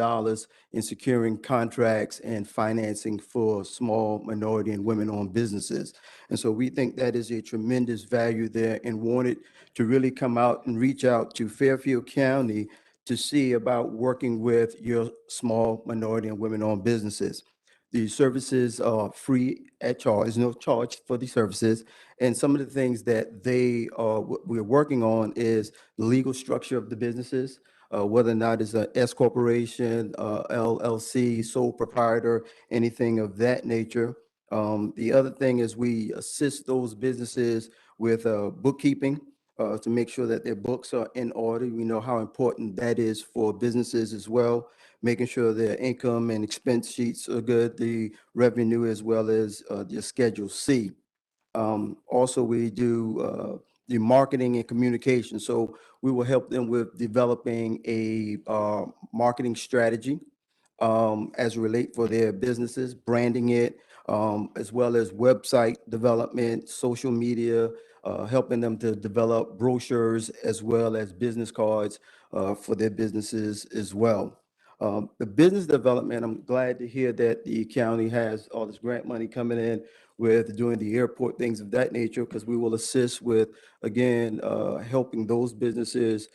in securing contracts and financing for small minority and women-owned businesses. And so we think that is a tremendous value there and wanted to really come out and reach out to Fairfield County to see about working with your small minority and women-owned businesses. The services are free at charge, there's no charge for the services. And some of the things that we're working on is the legal structure of the businesses, whether or not it's a S corporation, LLC, sole proprietor, anything of that nature. The other thing is we assist those businesses with bookkeeping to make sure that their books are in order. We know how important that is for businesses as well, making sure their income and expense sheets are good, the revenue as well as the Schedule C. Also, we do the marketing and communication. So we will help them with developing a marketing strategy as relate for their businesses, branding it, as well as website development, social media, helping them to develop brochures as well as business cards for their businesses as well. The business development, I'm glad to hear that the county has all this grant money coming in with doing the airport, things of that nature, because we will assist with, again, helping those businesses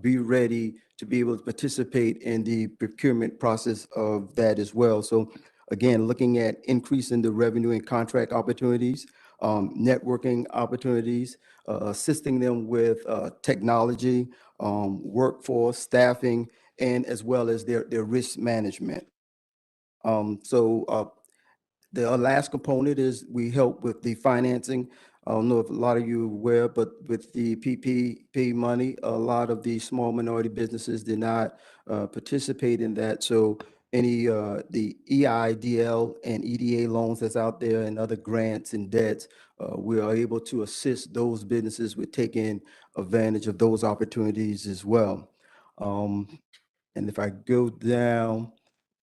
be ready to be able to participate in the procurement process of that as well. So again, looking at increasing the revenue and contract opportunities, networking opportunities, assisting them with technology, workforce, staffing, and as well as their risk management. The last component is we help with the financing. I don't know if a lot of you are aware, but with the PPP money, a lot of the small minority businesses did not participate in that. So any the EIDL and EDA loans that's out there and other grants and debts, we are able to assist those businesses with taking advantage of those opportunities as well. And if I go down,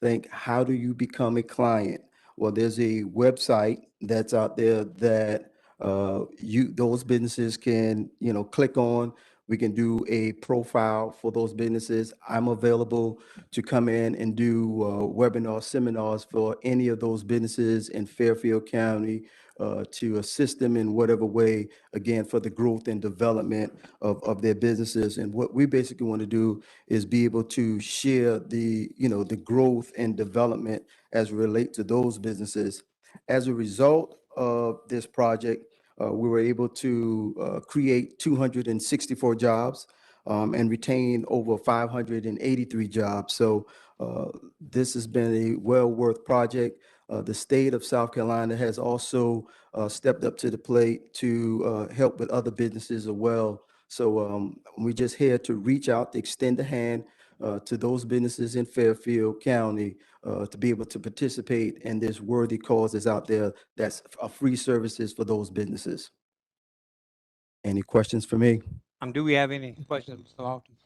think, how do you become a client? Well, there's a website that's out there that those businesses can, click on. We can do a profile for those businesses. I'm available to come in and do webinar seminars for any of those businesses in Fairfield County to assist them in whatever way, again, for the growth and development of their businesses. And what we basically want to do is be able to share the growth and development as it relate to those businesses. As a result of this project, we were able to create 264 jobs and retain over 583 jobs. So this has been a well worth project. The state of South Carolina has also stepped up to the plate to help with other businesses as well. So we just here to reach out, to extend a hand to those businesses in Fairfield County to be able to participate in this worthy causes out there that's free services for those businesses. Any questions for me? Do we have any questions, Mr. Lawton?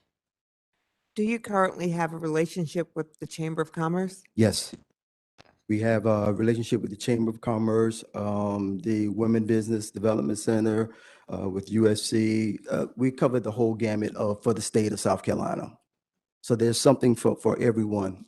Do you currently have a relationship with the Chamber of Commerce? Yes. We have a relationship with the Chamber of Commerce, the Women Business Development Center, with USC. We covered the whole gamut for the state of South Carolina. So there's something for everyone.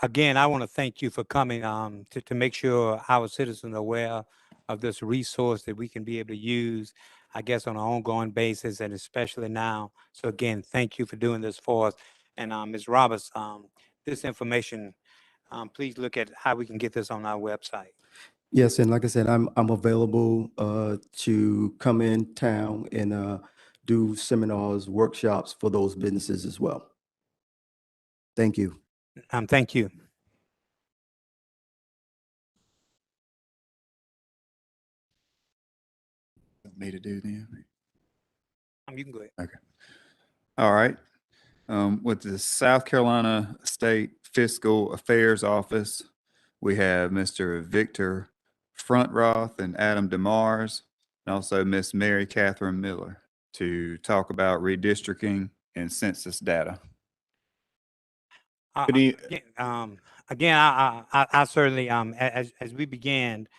Again, I want to thank you for coming to make sure our citizens are aware of this resource that we can be able to use, I guess, on an ongoing basis, and especially now. So again, thank you for doing this for us. And Ms. Roberts, this information, please look at how we can get this on our website. Yes, and like I said, I'm available to come in town and do seminars, workshops for those businesses as well. Thank you. Thank you. Me to do then? You can go ahead. Okay. All right. With the South Carolina State Fiscal Affairs Office, we have Mr. Victor Frontroth and Adam DeMars, and also Miss Mary Catherine Miller to talk about redistricting and census data. Again, I certainly, as we began,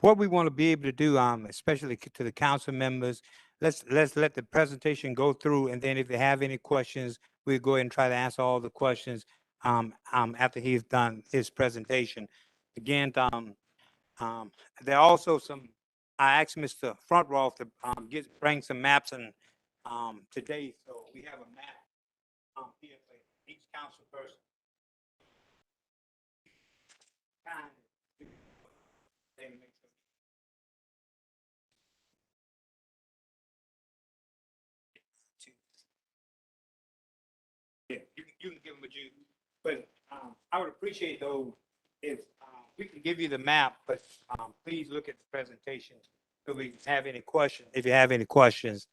what we want to be able to do, especially to the council members, let's let the presentation go through, and then if they have any questions, we'll go ahead and try to answer all the questions after he's done his presentation. Again, there are also some. I asked Mr. Frontroth to bring some maps and today, so we have a map here for each council person. Yeah, you can give them a juice, but I would appreciate though if we can give you the map, but please look at the presentation so we have any questions. If you have any questions,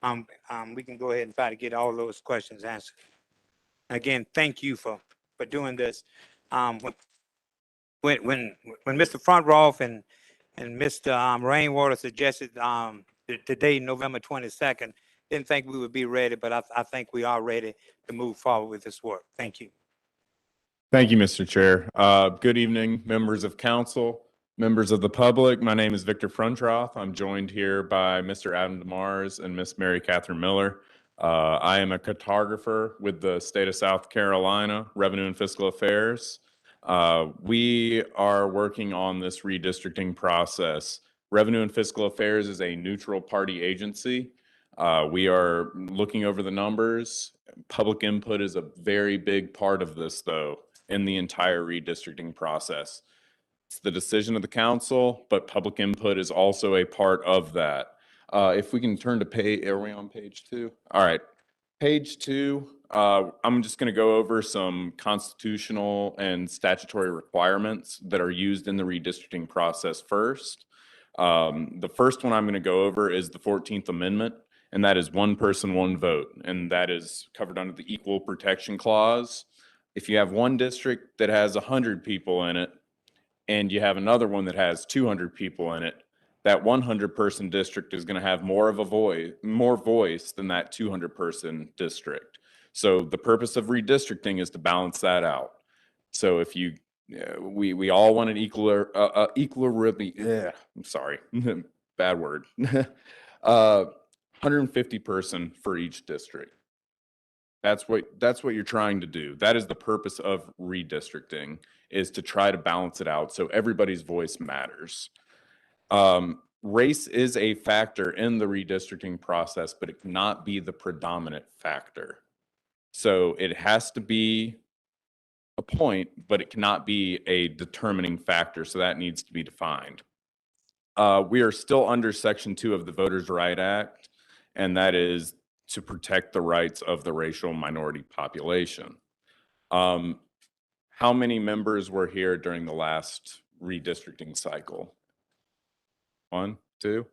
we can go ahead and try to get all those questions answered. Again, thank you for doing this. When Mr. Frontroth and Mr. Rainwater suggested the date, November 22nd, didn't think we would be ready, but I think we are ready to move forward with this work. Thank you. Thank you, Mr. Chair. Good evening, members of council, members of the public. My name is Victor Frontroth. I'm joined here by Mr. Adam DeMars and Miss Mary Catherine Miller. I am a cartographer with the state of South Carolina, Revenue and Fiscal Affairs. We are working on this redistricting process. Revenue and Fiscal Affairs is a neutral party agency. We are looking over the numbers. Public input is a very big part of this, though, in the entire redistricting process. It's the decision of the council, but public input is also a part of that. If we can turn to page, are we on page 2? All right, page 2. I'm just going to go over some constitutional and statutory requirements that are used in the redistricting process first. The first one I'm going to go over is the 14th Amendment, and that is one person, one vote, and that is covered under the Equal Protection Clause. If you have one district that has 100 people in it, and you have another one that has 200 people in it, that 100-person district is going to have more voice than that 200-person district. So the purpose of redistricting is to balance that out. So if you, we all want an I'm sorry, bad word. 150 person for each district. That's what you're trying to do. That is the purpose of redistricting, is to try to balance it out so everybody's voice matters. Race is a factor in the redistricting process, but it cannot be the predominant factor. So it has to be a point, but it cannot be a determining factor. So that needs to be defined. We are still under Section 2 of the Voters' Right Act, and that is to protect the rights of the racial minority population. How many members were here during the last redistricting cycle? 1, 2?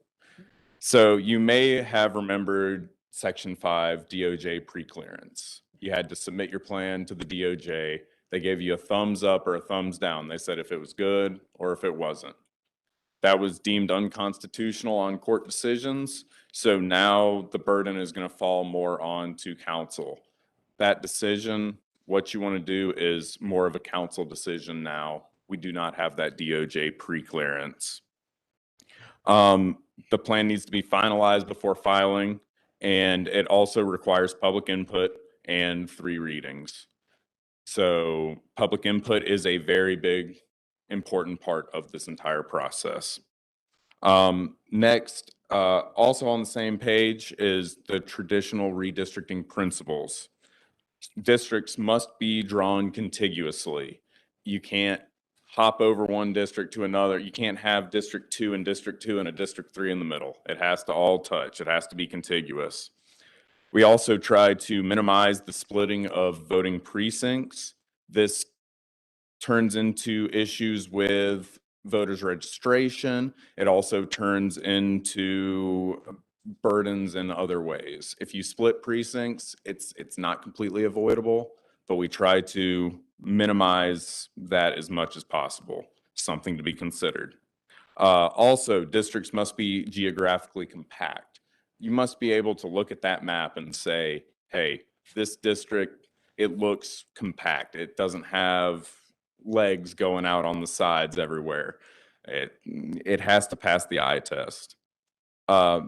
So you may have remembered Section 5 DOJ preclearance. You had to submit your plan to the DOJ. They gave you a thumbs up or a thumbs down. They said if it was good or if it wasn't. That was deemed unconstitutional on court decisions. So now the burden is going to fall more on to council. That decision, what you want to do is more of a council decision now. We do not have that DOJ preclearance. The plan needs to be finalized before filing, and it also requires public input and 3 readings. So public input is a very big, important part of this entire process. Next, also on the same page is the traditional redistricting principles. Districts must be drawn contiguously. You can't hop over one district to another. You can't have District 2 and District 2 and a District 3 in the middle. It has to all touch. It has to be contiguous. We also try to minimize the splitting of voting precincts. This turns into issues with voters registration. It also turns into burdens in other ways. If you split precincts, it's not completely avoidable, but we try to minimize that as much as possible. Something to be considered. Also, districts must be geographically compact. You must be able to look at that map and say, hey, this district, it looks compact. It doesn't have legs going out on the sides everywhere. It has to pass the eye test.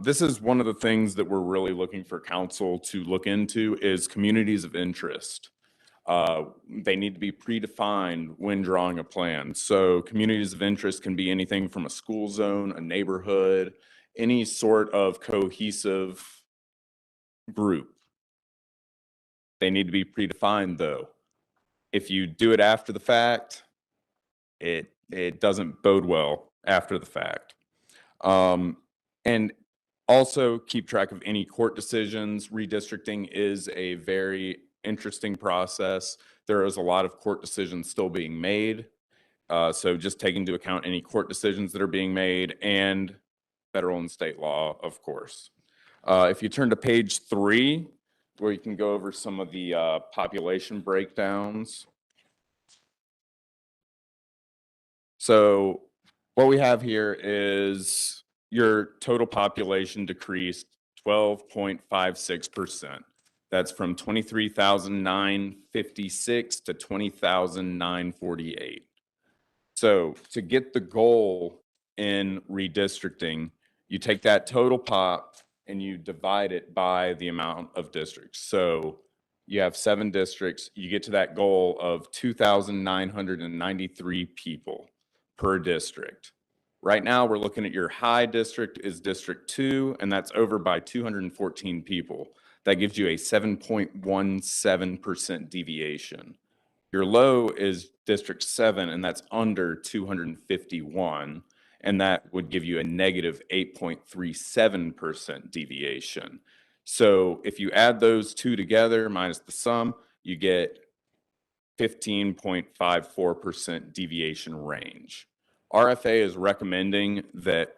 This is one of the things that we're really looking for council to look into is communities of interest. They need to be predefined when drawing a plan. So communities of interest can be anything from a school zone, a neighborhood, any sort of cohesive group. They need to be predefined though. If you do it after the fact, it doesn't bode well after the fact. And also keep track of any court decisions. Redistricting is a very interesting process. There is a lot of court decisions still being made. So just take into account any court decisions that are being made and federal and state law, of course. If you turn to page 3, where you can go over some of the population breakdowns. So what we have here is your total population decreased 12.56%. That's from 23,956 to 20,948. So to get the goal in redistricting, you take that total pop and you divide it by the amount of districts. So you have 7 districts, you get to that goal of 2,993 people per district. Right now, we're looking at your high district is District 2, and that's over by 214 people. That gives you a 7.17% deviation. Your low is District 7, and that's under 251, and that would give you a negative 8.37% deviation. So if you add those two together minus the sum, you get 15.54% deviation range. RFA is recommending that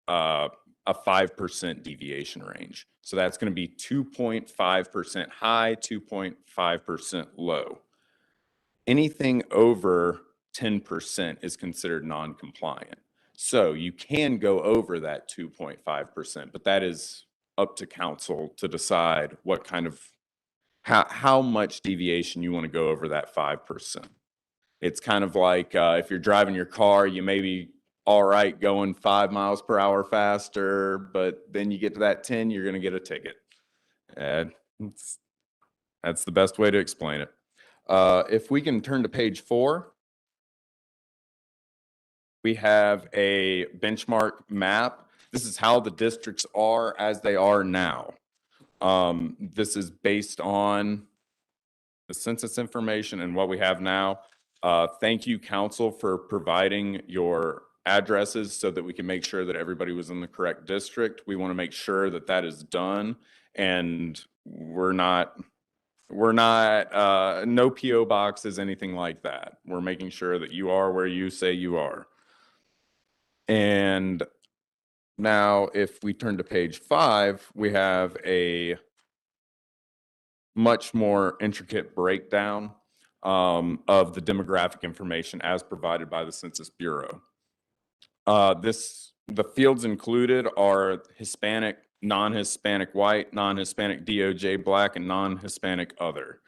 a 5% deviation range. So that's going to be 2.5% high, 2.5% low. Anything over 10% is considered non-compliant. So you can go over that 2.5%, but that is up to council to decide what kind of, how much deviation you want to go over that 5%. It's kind of like if you're driving your car, you may be all right going 5 miles per hour faster, but then you get to that 10, you're going to get a ticket. That's the best way to explain it. If we can turn to page 4, we have a benchmark map. This is how the districts are as they are now. This is based on the census information and what we have now. Thank you, council, for providing your addresses so that we can make sure that everybody was in the correct district. We want to make sure that that is done, and we're not We're not, no PO boxes, anything like that. We're making sure that you are where you say you are. And now if we turn to page 5, we have a much more intricate breakdown of the demographic information as provided by the Census Bureau. The fields included are Hispanic, non-Hispanic white, non-Hispanic DOJ black, and non-Hispanic other.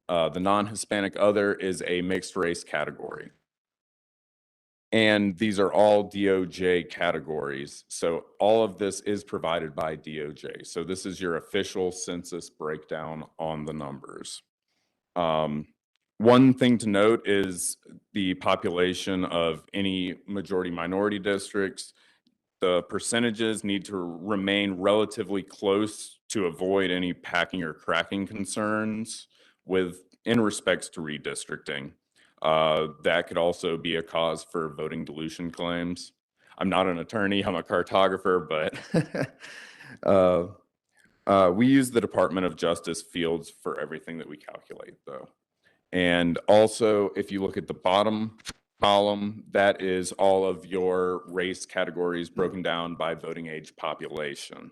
The non-Hispanic other is a mixed race category. And these are all DOJ categories. So all of this is provided by DOJ. So this is your official census breakdown on the numbers. One thing to note is the population of any majority minority districts. The percentages need to remain relatively close to avoid any packing or cracking concerns in respects to redistricting. That could also be a cause for voting dilution claims. I'm not an attorney, I'm a cartographer, but we use the Department of Justice fields for everything that we calculate though. And also, if you look at the bottom column, that is all of your race categories broken down by voting age population.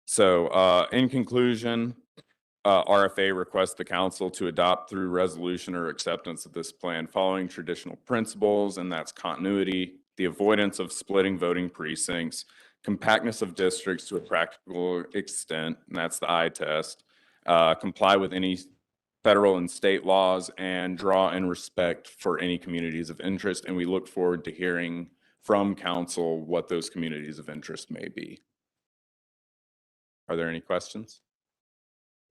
So in conclusion, RFA requests the council to adopt through resolution or acceptance of this plan following traditional principles, and that's continuity, the avoidance of splitting voting precincts, compactness of districts to a practical extent, and that's the eye test, comply with any federal and state laws, and draw in respect for any communities of interest. And we look forward to hearing from council what those communities of interest may be. Are there any questions?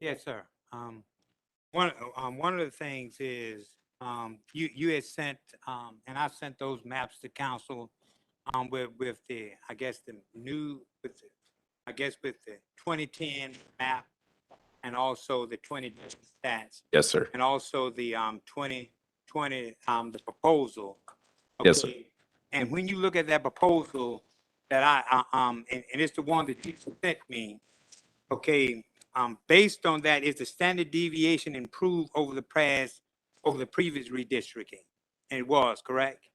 Yes, sir. One of the things is, you had sent, and I sent those maps to council, with the, I guess, the 2010 map and also the 2020 stats. Yes, sir. And also the, 2020, the proposal. Yes, sir. Okay. And when you look at that proposal that and it's the one that you sent me, okay, based on that, is the standard deviation improved over the previous redistricting? And it was, correct?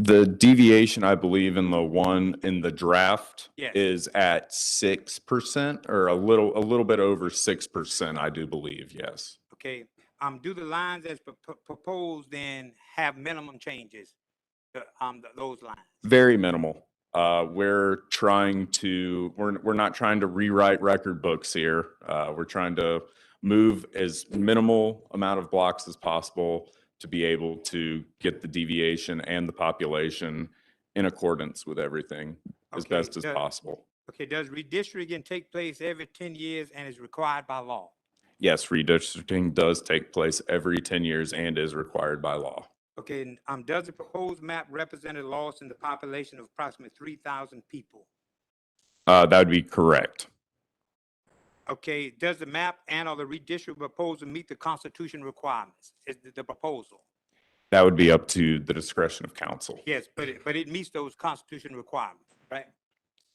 The deviation, I believe, in the one in the draft Yes. is at 6% or a little bit over 6%, I do believe, yes. Okay, do the lines as proposed then have minimum changes, those lines? Very minimal. We're not trying to rewrite record books here. We're trying to move as minimal amount of blocks as possible to be able to get the deviation and the population in accordance with everything as Okay, best as possible. Okay, does redistricting take place every 10 years and is required by law? Yes, redistricting does take place every 10 years and is required by law. Okay, does the proposed map represent a loss in the population of approximately 3,000 people? That would be correct. Okay, does the map and or the redistrict proposal meet the Constitution requirements? Is the proposal? That would be up to the discretion of council. Yes, but it meets those Constitution requirements, right?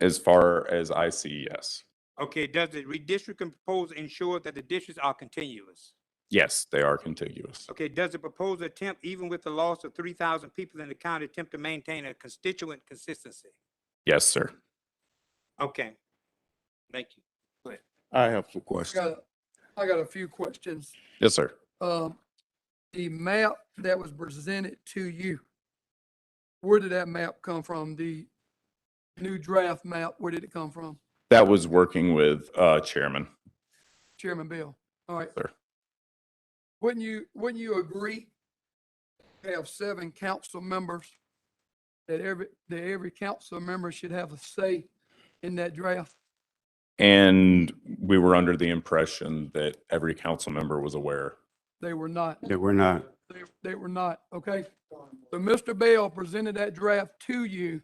As far as I see, yes. Okay, does the redistricting proposal ensure that the districts are continuous? Yes, they are contiguous. Okay, does the proposal attempt, even with the loss of 3,000 people in the county, attempt to maintain a constituent consistency? Yes, sir. Okay, thank you. Go ahead. I have some questions. I got a few questions. Yes, sir. The map that was presented to you, where did that map come from? The new draft map, where did it come from? That was working with Chairman. Chairman Bill. All right. Sir. Wouldn't you agree to have 7 council members, that every council member should have a say in that draft? And we were under the impression that every council member was aware. They were not. They were not. They were not, okay? So Mr. Bell presented that draft to you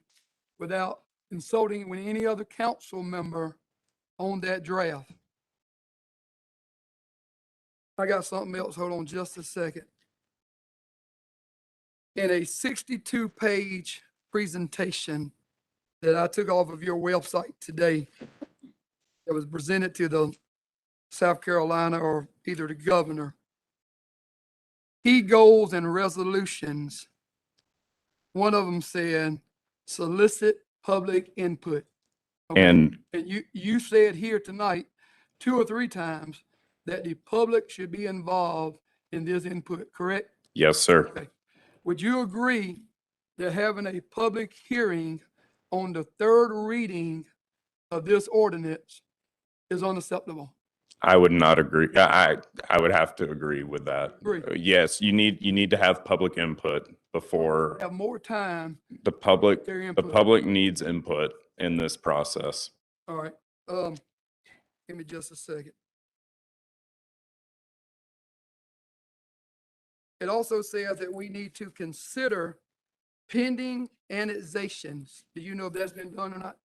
without consulting with any other council member on that draft. I got something else, hold on just a second. In a 62-page presentation that I took off of your website today, that was presented to the South Carolina, or either the governor. Key goals and resolutions. One of them said, solicit public input. Okay. And And you said here tonight, 2 or 3 times, that the public should be involved in this input, correct? yes, sir. Okay. Would you agree that having a public hearing on the 3rd reading of this ordinance is unacceptable? I would not agree. I would have to agree with that. Agree. Yes, you need to have public input before Have more time. the public, Their the input. public needs input in this process. All right, give me just a second. It also says that we need to consider pending annexations. Do you know if that's been done or not?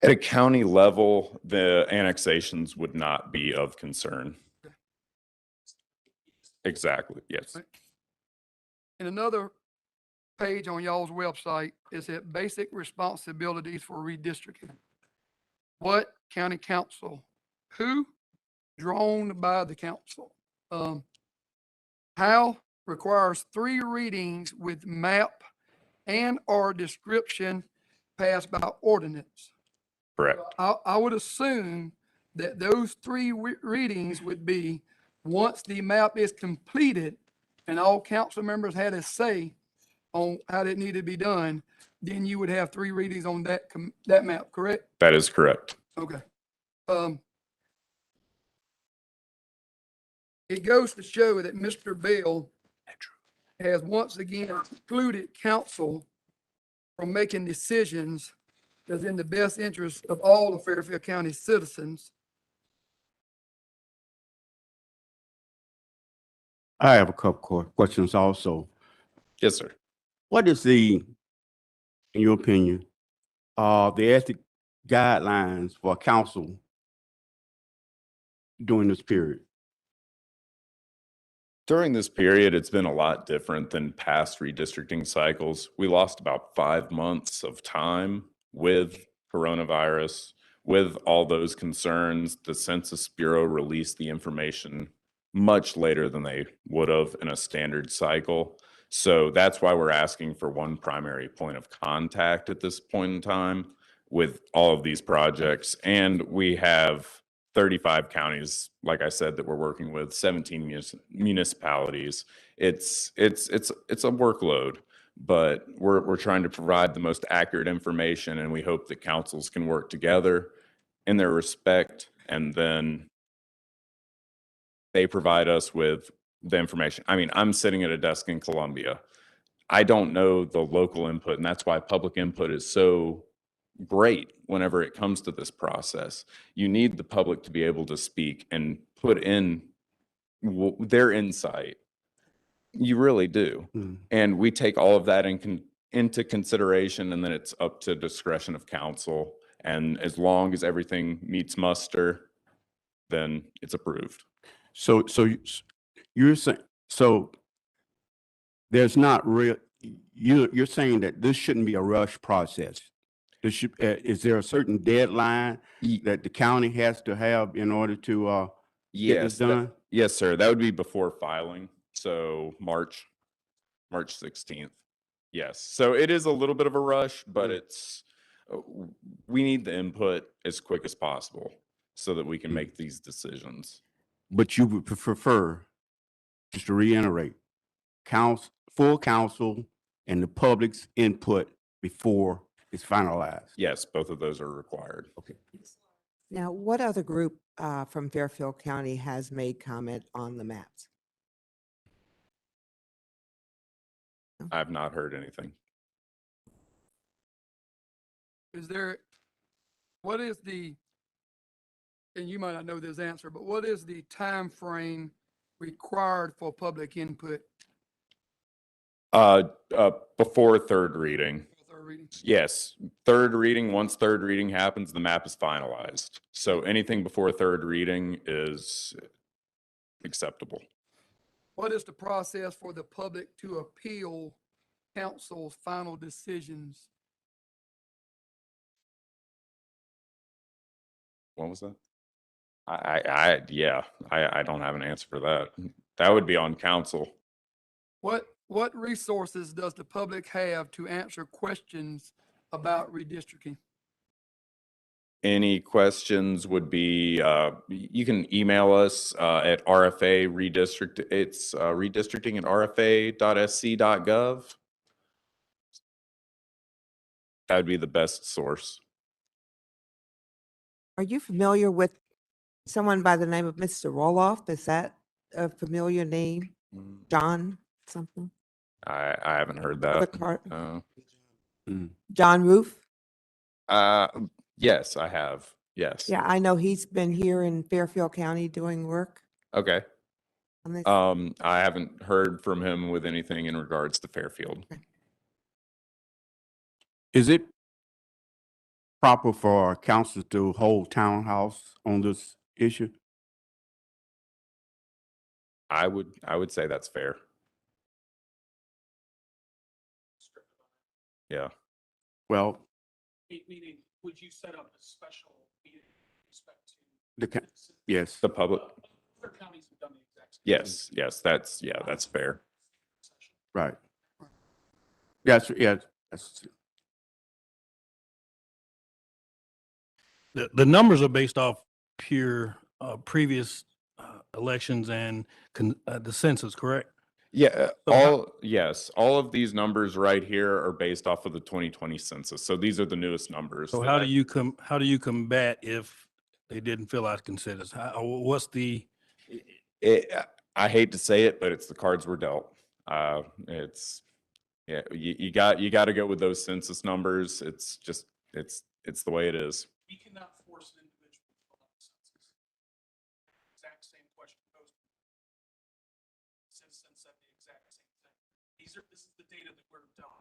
At a county level, the annexations would not be of concern. Exactly, yes. In another page on y'all's website, it said basic responsibilities for redistricting. What county council? Who? Drawn by the council. How? Requires 3 readings with map and or description passed by ordinance. Correct. I would assume that those 3 readings would be, once the map is completed and all council members had a say on how it needed to be done, then you would have 3 readings on that map, correct? That is correct. Okay. It goes to show that Mr. Bell has once again excluded council from making decisions that's in the best interest of all of Fairfield County citizens. I have a couple questions also. Yes, sir. What is in your opinion, the ethic guidelines for council during this period? During this period, it's been a lot different than past redistricting cycles. We lost about 5 months of time with coronavirus, with all those concerns. The Census Bureau released the information much later than they would have in a standard cycle. So that's why we're asking for one primary point of contact at this point in time with all of these projects. And we have 35 counties, like I said, that we're working with, 17 municipalities. It's a workload, but we're trying to provide the most accurate information, and we hope that councils can work together in their respect, and then they provide us with the information. I mean, I'm sitting at a desk in Columbia. I don't know the local input, and that's why public input is so great whenever it comes to this process. You need the public to be able to speak and put in their insight. You really do. And we take all of that into consideration, and then it's up to discretion of council. And as long as everything meets muster, then it's approved. So you're saying, so there's not real, you're saying that this shouldn't be a rush process. This should, is there a certain deadline that the county has to have in order to get this done? Yes, sir. That would be before filing. So March 16th. Yes. So it is a little bit of a rush, but it's, we need the input as quick as possible so that we can make these decisions. But you would prefer, just to reiterate, full council and the public's input before it's finalized? Yes, both of those are required. Okay. Now, what other group from Fairfield County has made comment on the maps? I've not heard anything. What is the, and you might not know this answer, but what is the time frame required for public input? Before third reading. Third reading? Yes, third reading. Once third reading happens, the map is finalized. So anything before third reading is acceptable. What is the process for the public to appeal council's final decisions? What was that? Yeah, I don't have an answer for that. That would be on council. What resources does the public have to answer questions about redistricting? Any questions would be, you can email us at RFA redistrict. It's redistricting at rfa.sc.gov. That would be the best source. Are you familiar with someone by the name of Mr. Roloff? Is that a familiar name? John something? I haven't heard Other that. card? Mm. John Roof? Yes, I have. Yes. Yeah, I know he's been here in Fairfield County doing work Okay. on this. I haven't heard from him with anything in regards to Fairfield. Is it proper for council to hold townhouse on this issue? I would say that's fair. Yeah. Well, Meaning, would you set up a special meeting with respect to? Yes. The public. Other counties have done the exact same. Yes, that's fair. right. Yes, yeah, that's, The numbers are based off pure previous elections and the census, correct? Yeah, So all of these numbers right here are based off of the 2020 census. So these are the newest numbers. So that how do you combat if they didn't fill out consensus? What's the? I hate to say it, but it's the cards we're dealt. You got to go with those census numbers. It's just it's the way it is. We cannot force an individual to fill out the census. Exact same question posed. Citizens said the exact same thing. This is the data that we're done.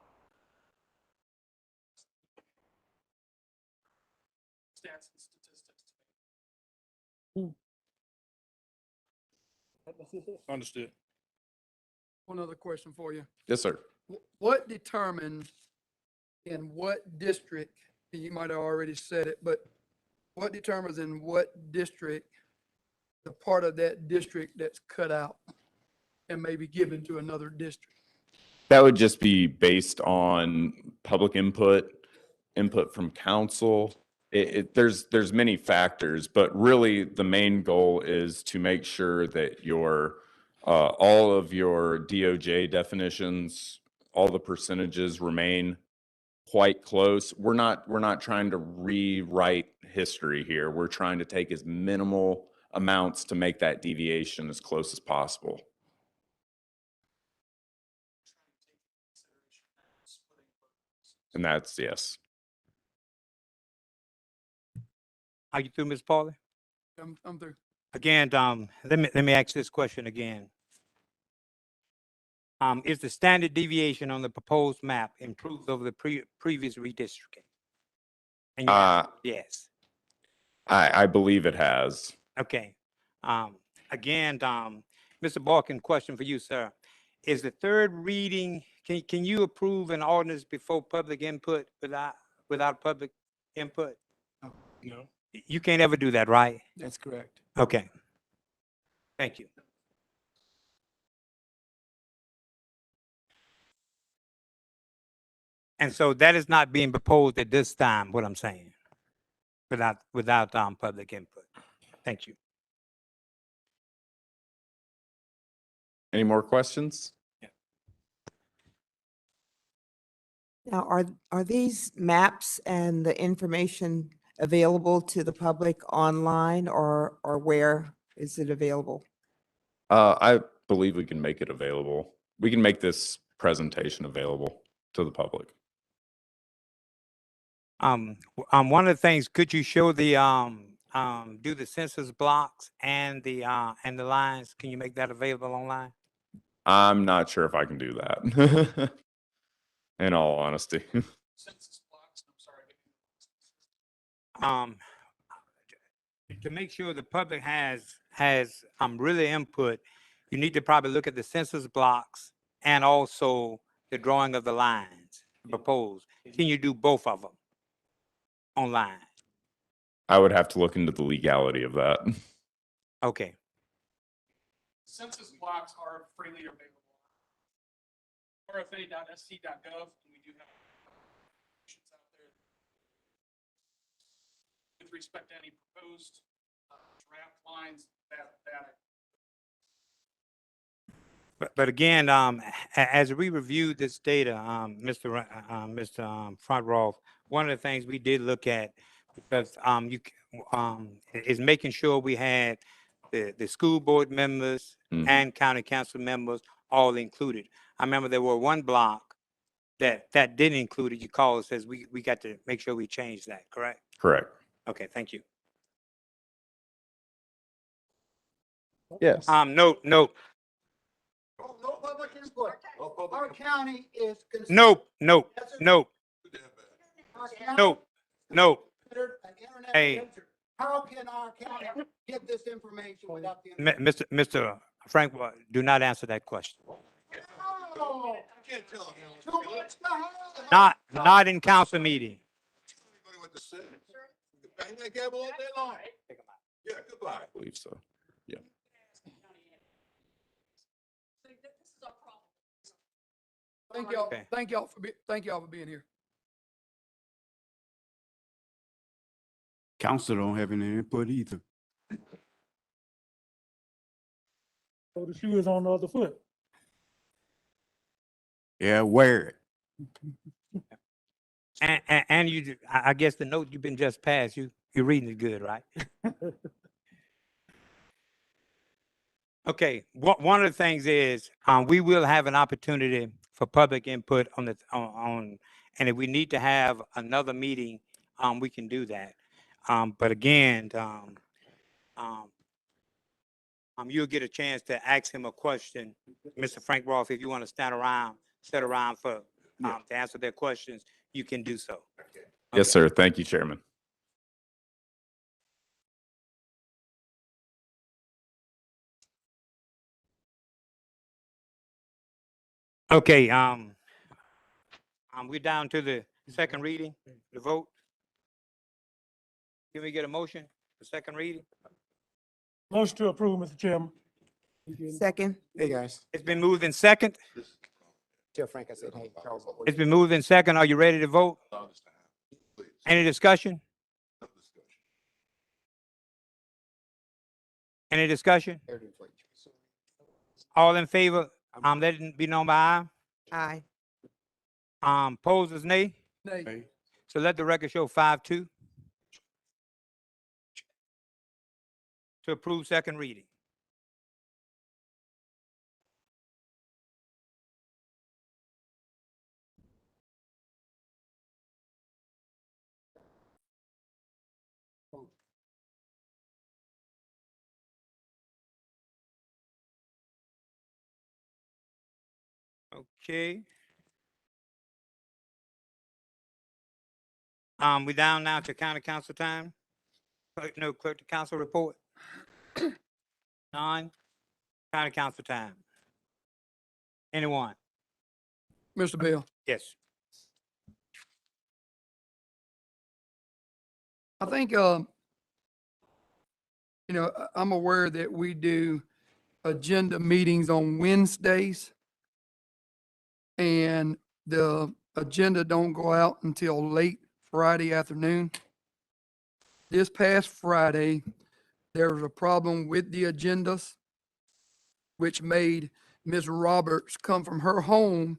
Stats and statistics. Understood. One other question for you. Yes, sir. What determines in what district, and you might have already said it, but what determines in what district the part of that district that's cut out and maybe given to another district? That would just be based on public input from council. There's many factors, but really the main goal is to make sure that your all of your DOJ definitions, all the percentages remain quite close. We're not trying to rewrite history here. We're trying to take as minimal amounts to make that deviation as close as possible. And that's yes. Are you through, Ms. Pauly? I'm through. Again, let me ask this question again. Is the standard deviation on the proposed map improved over the previous redistricting? And yes. I believe it has. Okay. Again, Mr. Balkin, question for you, sir. Is the third reading, can you approve an ordinance before public input without public input? No. You can't ever do that, right? That's correct. Okay. Thank you. And so that is not being proposed at this time, what I'm saying, without public input. Thank you. Any more questions? Now, are these maps and the information available to the public online or where is it available? I believe we can make it available. We can make this presentation available to the public. One of the things, could you show the do the census blocks and the lines? Can you make that available online? I'm not sure if I can do that. In all honesty. Census blocks, I'm sorry. To make sure the public has really input, you need to probably look at the census blocks and also the drawing of the lines proposed. Can you do both of them online? I would have to look into the legality of that. Okay, Census blocks are freely available. RFA.sc.gov, and we do have options out there with respect to any proposed draft lines that but again, as we reviewed this data, Mr. Frontroth, one of the things we did look at, because is making sure we had the school board members and county council members all included. I remember there were one block that didn't include it. You called, says we got to make sure we change that, correct? Correct. Okay, thank you. Yes. Nope. No public input. Our county is. Nope. Our county Nope. considered an internet Hey. venture. How can our county get this information without the? Mr. Frank, do not answer that question. No. Too much to handle. Not in council meeting. Yeah, goodbye. I believe so. Yeah. Thank y'all, Okay. thank y'all for being here. Council don't have any input either. So the shoe is on the other foot. Yeah, wear it. And you, I guess the note you've been just passed, you're reading it good, right? Okay, one of the things is, we will have an opportunity for public input on and if we need to have another meeting, we can do that. But again, you'll get a chance to ask him a question, Mr. Frank Roth, if you want to sit around for, to answer their questions, you can do so. Yes, sir. Thank you, Chairman. Okay, we're down to the second reading, the vote. Can we get a motion for second reading? Motion to approve, Mr. Chairman. Second. Hey, guys. It's been moved in second. Tell Frank I said, hey, Charles. It's been moved in second. Are you ready to vote? Any discussion? Any discussion? All in favor? Let it be known by Aye. aye. Opposed is nay. Nay. So let the record show 5-2 to approve second reading. Okay. We down now to county council time. Clerk to council report. None. County council time. Anyone? Mr. Bell, Yes. I think, I'm aware that we do agenda meetings on Wednesdays. And the agenda don't go out until late Friday afternoon. This past Friday, there was a problem with the agendas, which made Ms. Roberts come from her home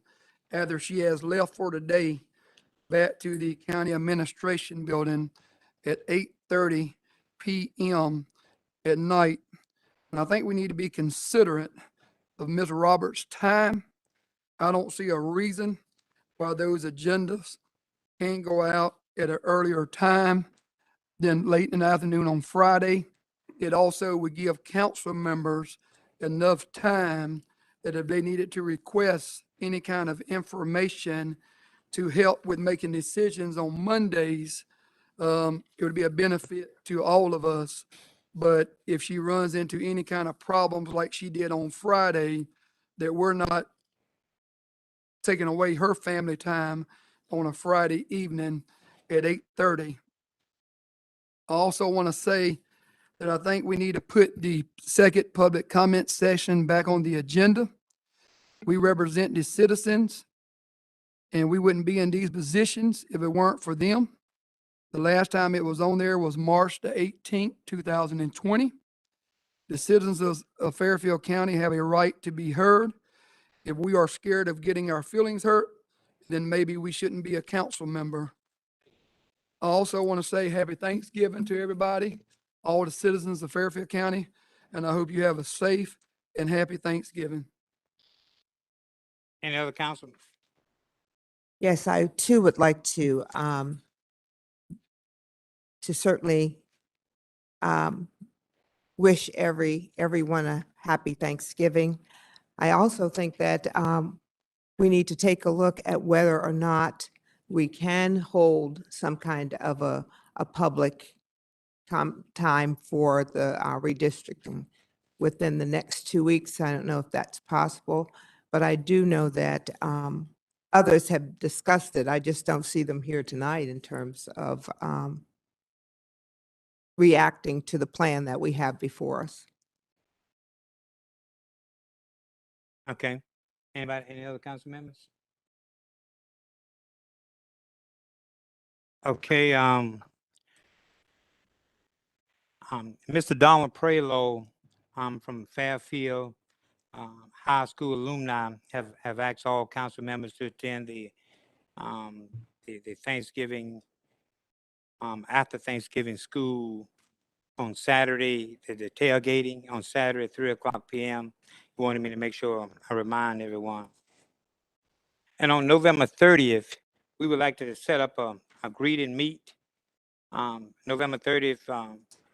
after she has left for the day back to the county administration building at 8:30 p.m. at night. And I think we need to be considerate of Ms. Roberts' time. I don't see a reason why those agendas can't go out at an earlier time than late in the afternoon on Friday. It also would give council members enough time that if they needed to request any kind of information to help with making decisions on Mondays, it would be a benefit to all of us. But if she runs into any kind of problems like she did on Friday, that we're not taking away her family time on a Friday evening at 8:30. I also want to say that I think we need to put the second public comment session back on the agenda. We represent the citizens, and we wouldn't be in these positions if it weren't for them. The last time it was on there was March the 18th, 2020. The citizens of Fairfield County have a right to be heard. If we are scared of getting our feelings hurt, then maybe we shouldn't be a council member. I also want to say happy Thanksgiving to everybody, all the citizens of Fairfield County, and I hope you have a safe and happy Thanksgiving. Any other councilman? Yes, I too would like to certainly wish everyone a happy Thanksgiving. I also think that we need to take a look at whether or not we can hold some kind of a public time for the redistricting within the next 2 weeks. I don't know if that's possible, but I do know that others have discussed it. I just don't see them here tonight in terms of reacting to the plan that we have before us. Okay. Anybody, any other council members? Okay, Mr. Donald Prelo, from Fairfield, High School alumni have asked all council members to attend the Thanksgiving, after Thanksgiving school on Saturday, the tailgating on Saturday at 3:00 p.m. He wanted me to make sure I remind everyone. And on November 30th, we would like to set up a greet and meet. November 30th,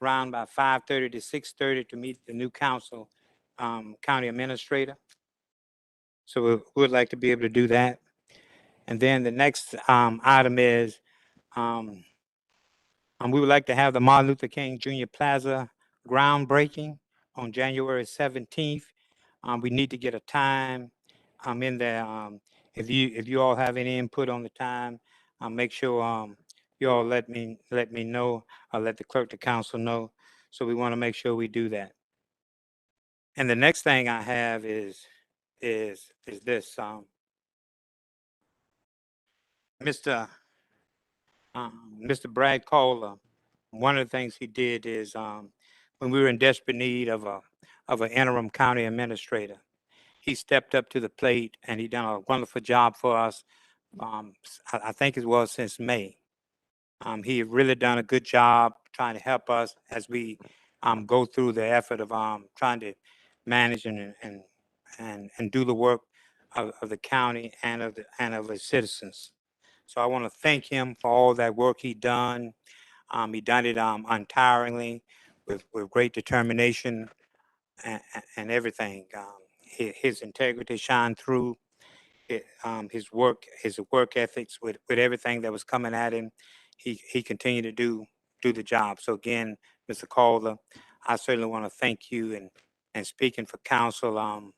around by 5:30 to 6:30 to meet the new council, county administrator. So we would like to be able to do that. And then the next item is we would like to have the Martin Luther King Jr. Plaza groundbreaking on January 17th. We need to get a time in there. If you all have any input on the time, make sure you all let me know, or let the clerk to council know. So we want to make sure we do that. And the next thing I have is this. Mr. Brad Kohler, one of the things he did is when we were in desperate need of an interim county administrator, he stepped up to the plate and he done a wonderful job for us. I think it was since May. He really done a good job trying to help us as we go through the effort of trying to manage and do the work of the county and of the citizens. So I want to thank him for all that work he done. He done it untiringly with great determination and everything. His integrity shined through. His work ethics with everything that was coming at him. He continued to do the job. So again, Mr. Calder, I certainly want to thank you, and speaking for council,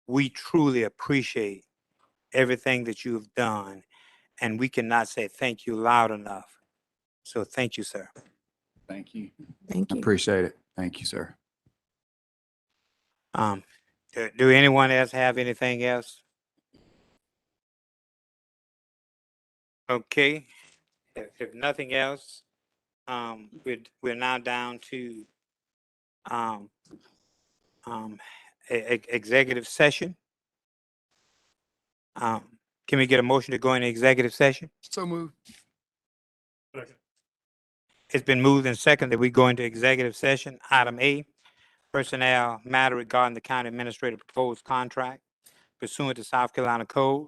we truly appreciate everything that you've done, and we cannot say thank you loud enough. So thank you, sir. Thank you. Thank you. Appreciate it. Thank you, sir. Do anyone else have anything else? Okay, if nothing else, we're now down to executive session. Can we get a motion to go into executive session? So moved. It's been moved and seconded that we go into executive session. Item A, personnel matter regarding the county administrator proposed contract pursuant to South Carolina Code.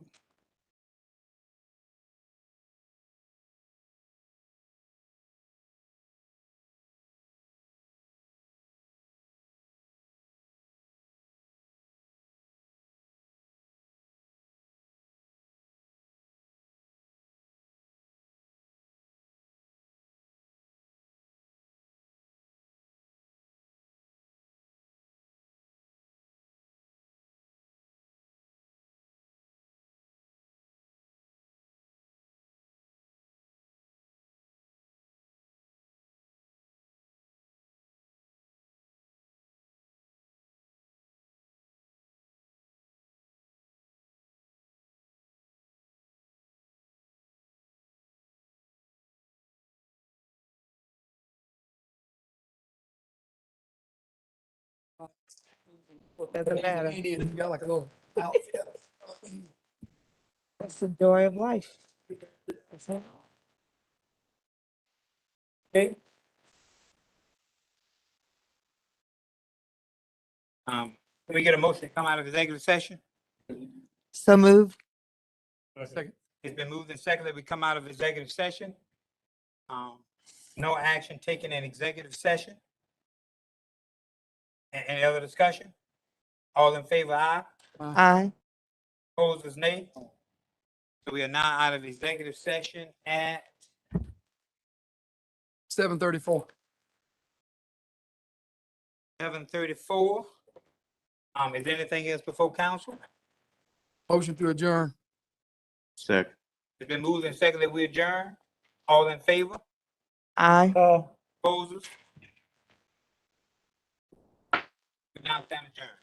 Doesn't matter. You got like a little outfit. That's the joy of life. Okay. Can we get a motion to come out of executive session? So moved. Second. It's been moved and seconded. We come out of executive session. No action taken in executive session. Any other discussion? All in favor, aye. Aye. Opposed, nay. So we are now out of executive session at 7:34. 7:34. Is there anything else before council? Motion to adjourn. Second. It's been moved and seconded. We adjourn. All in favor? Aye. Opposed? We now stand adjourned.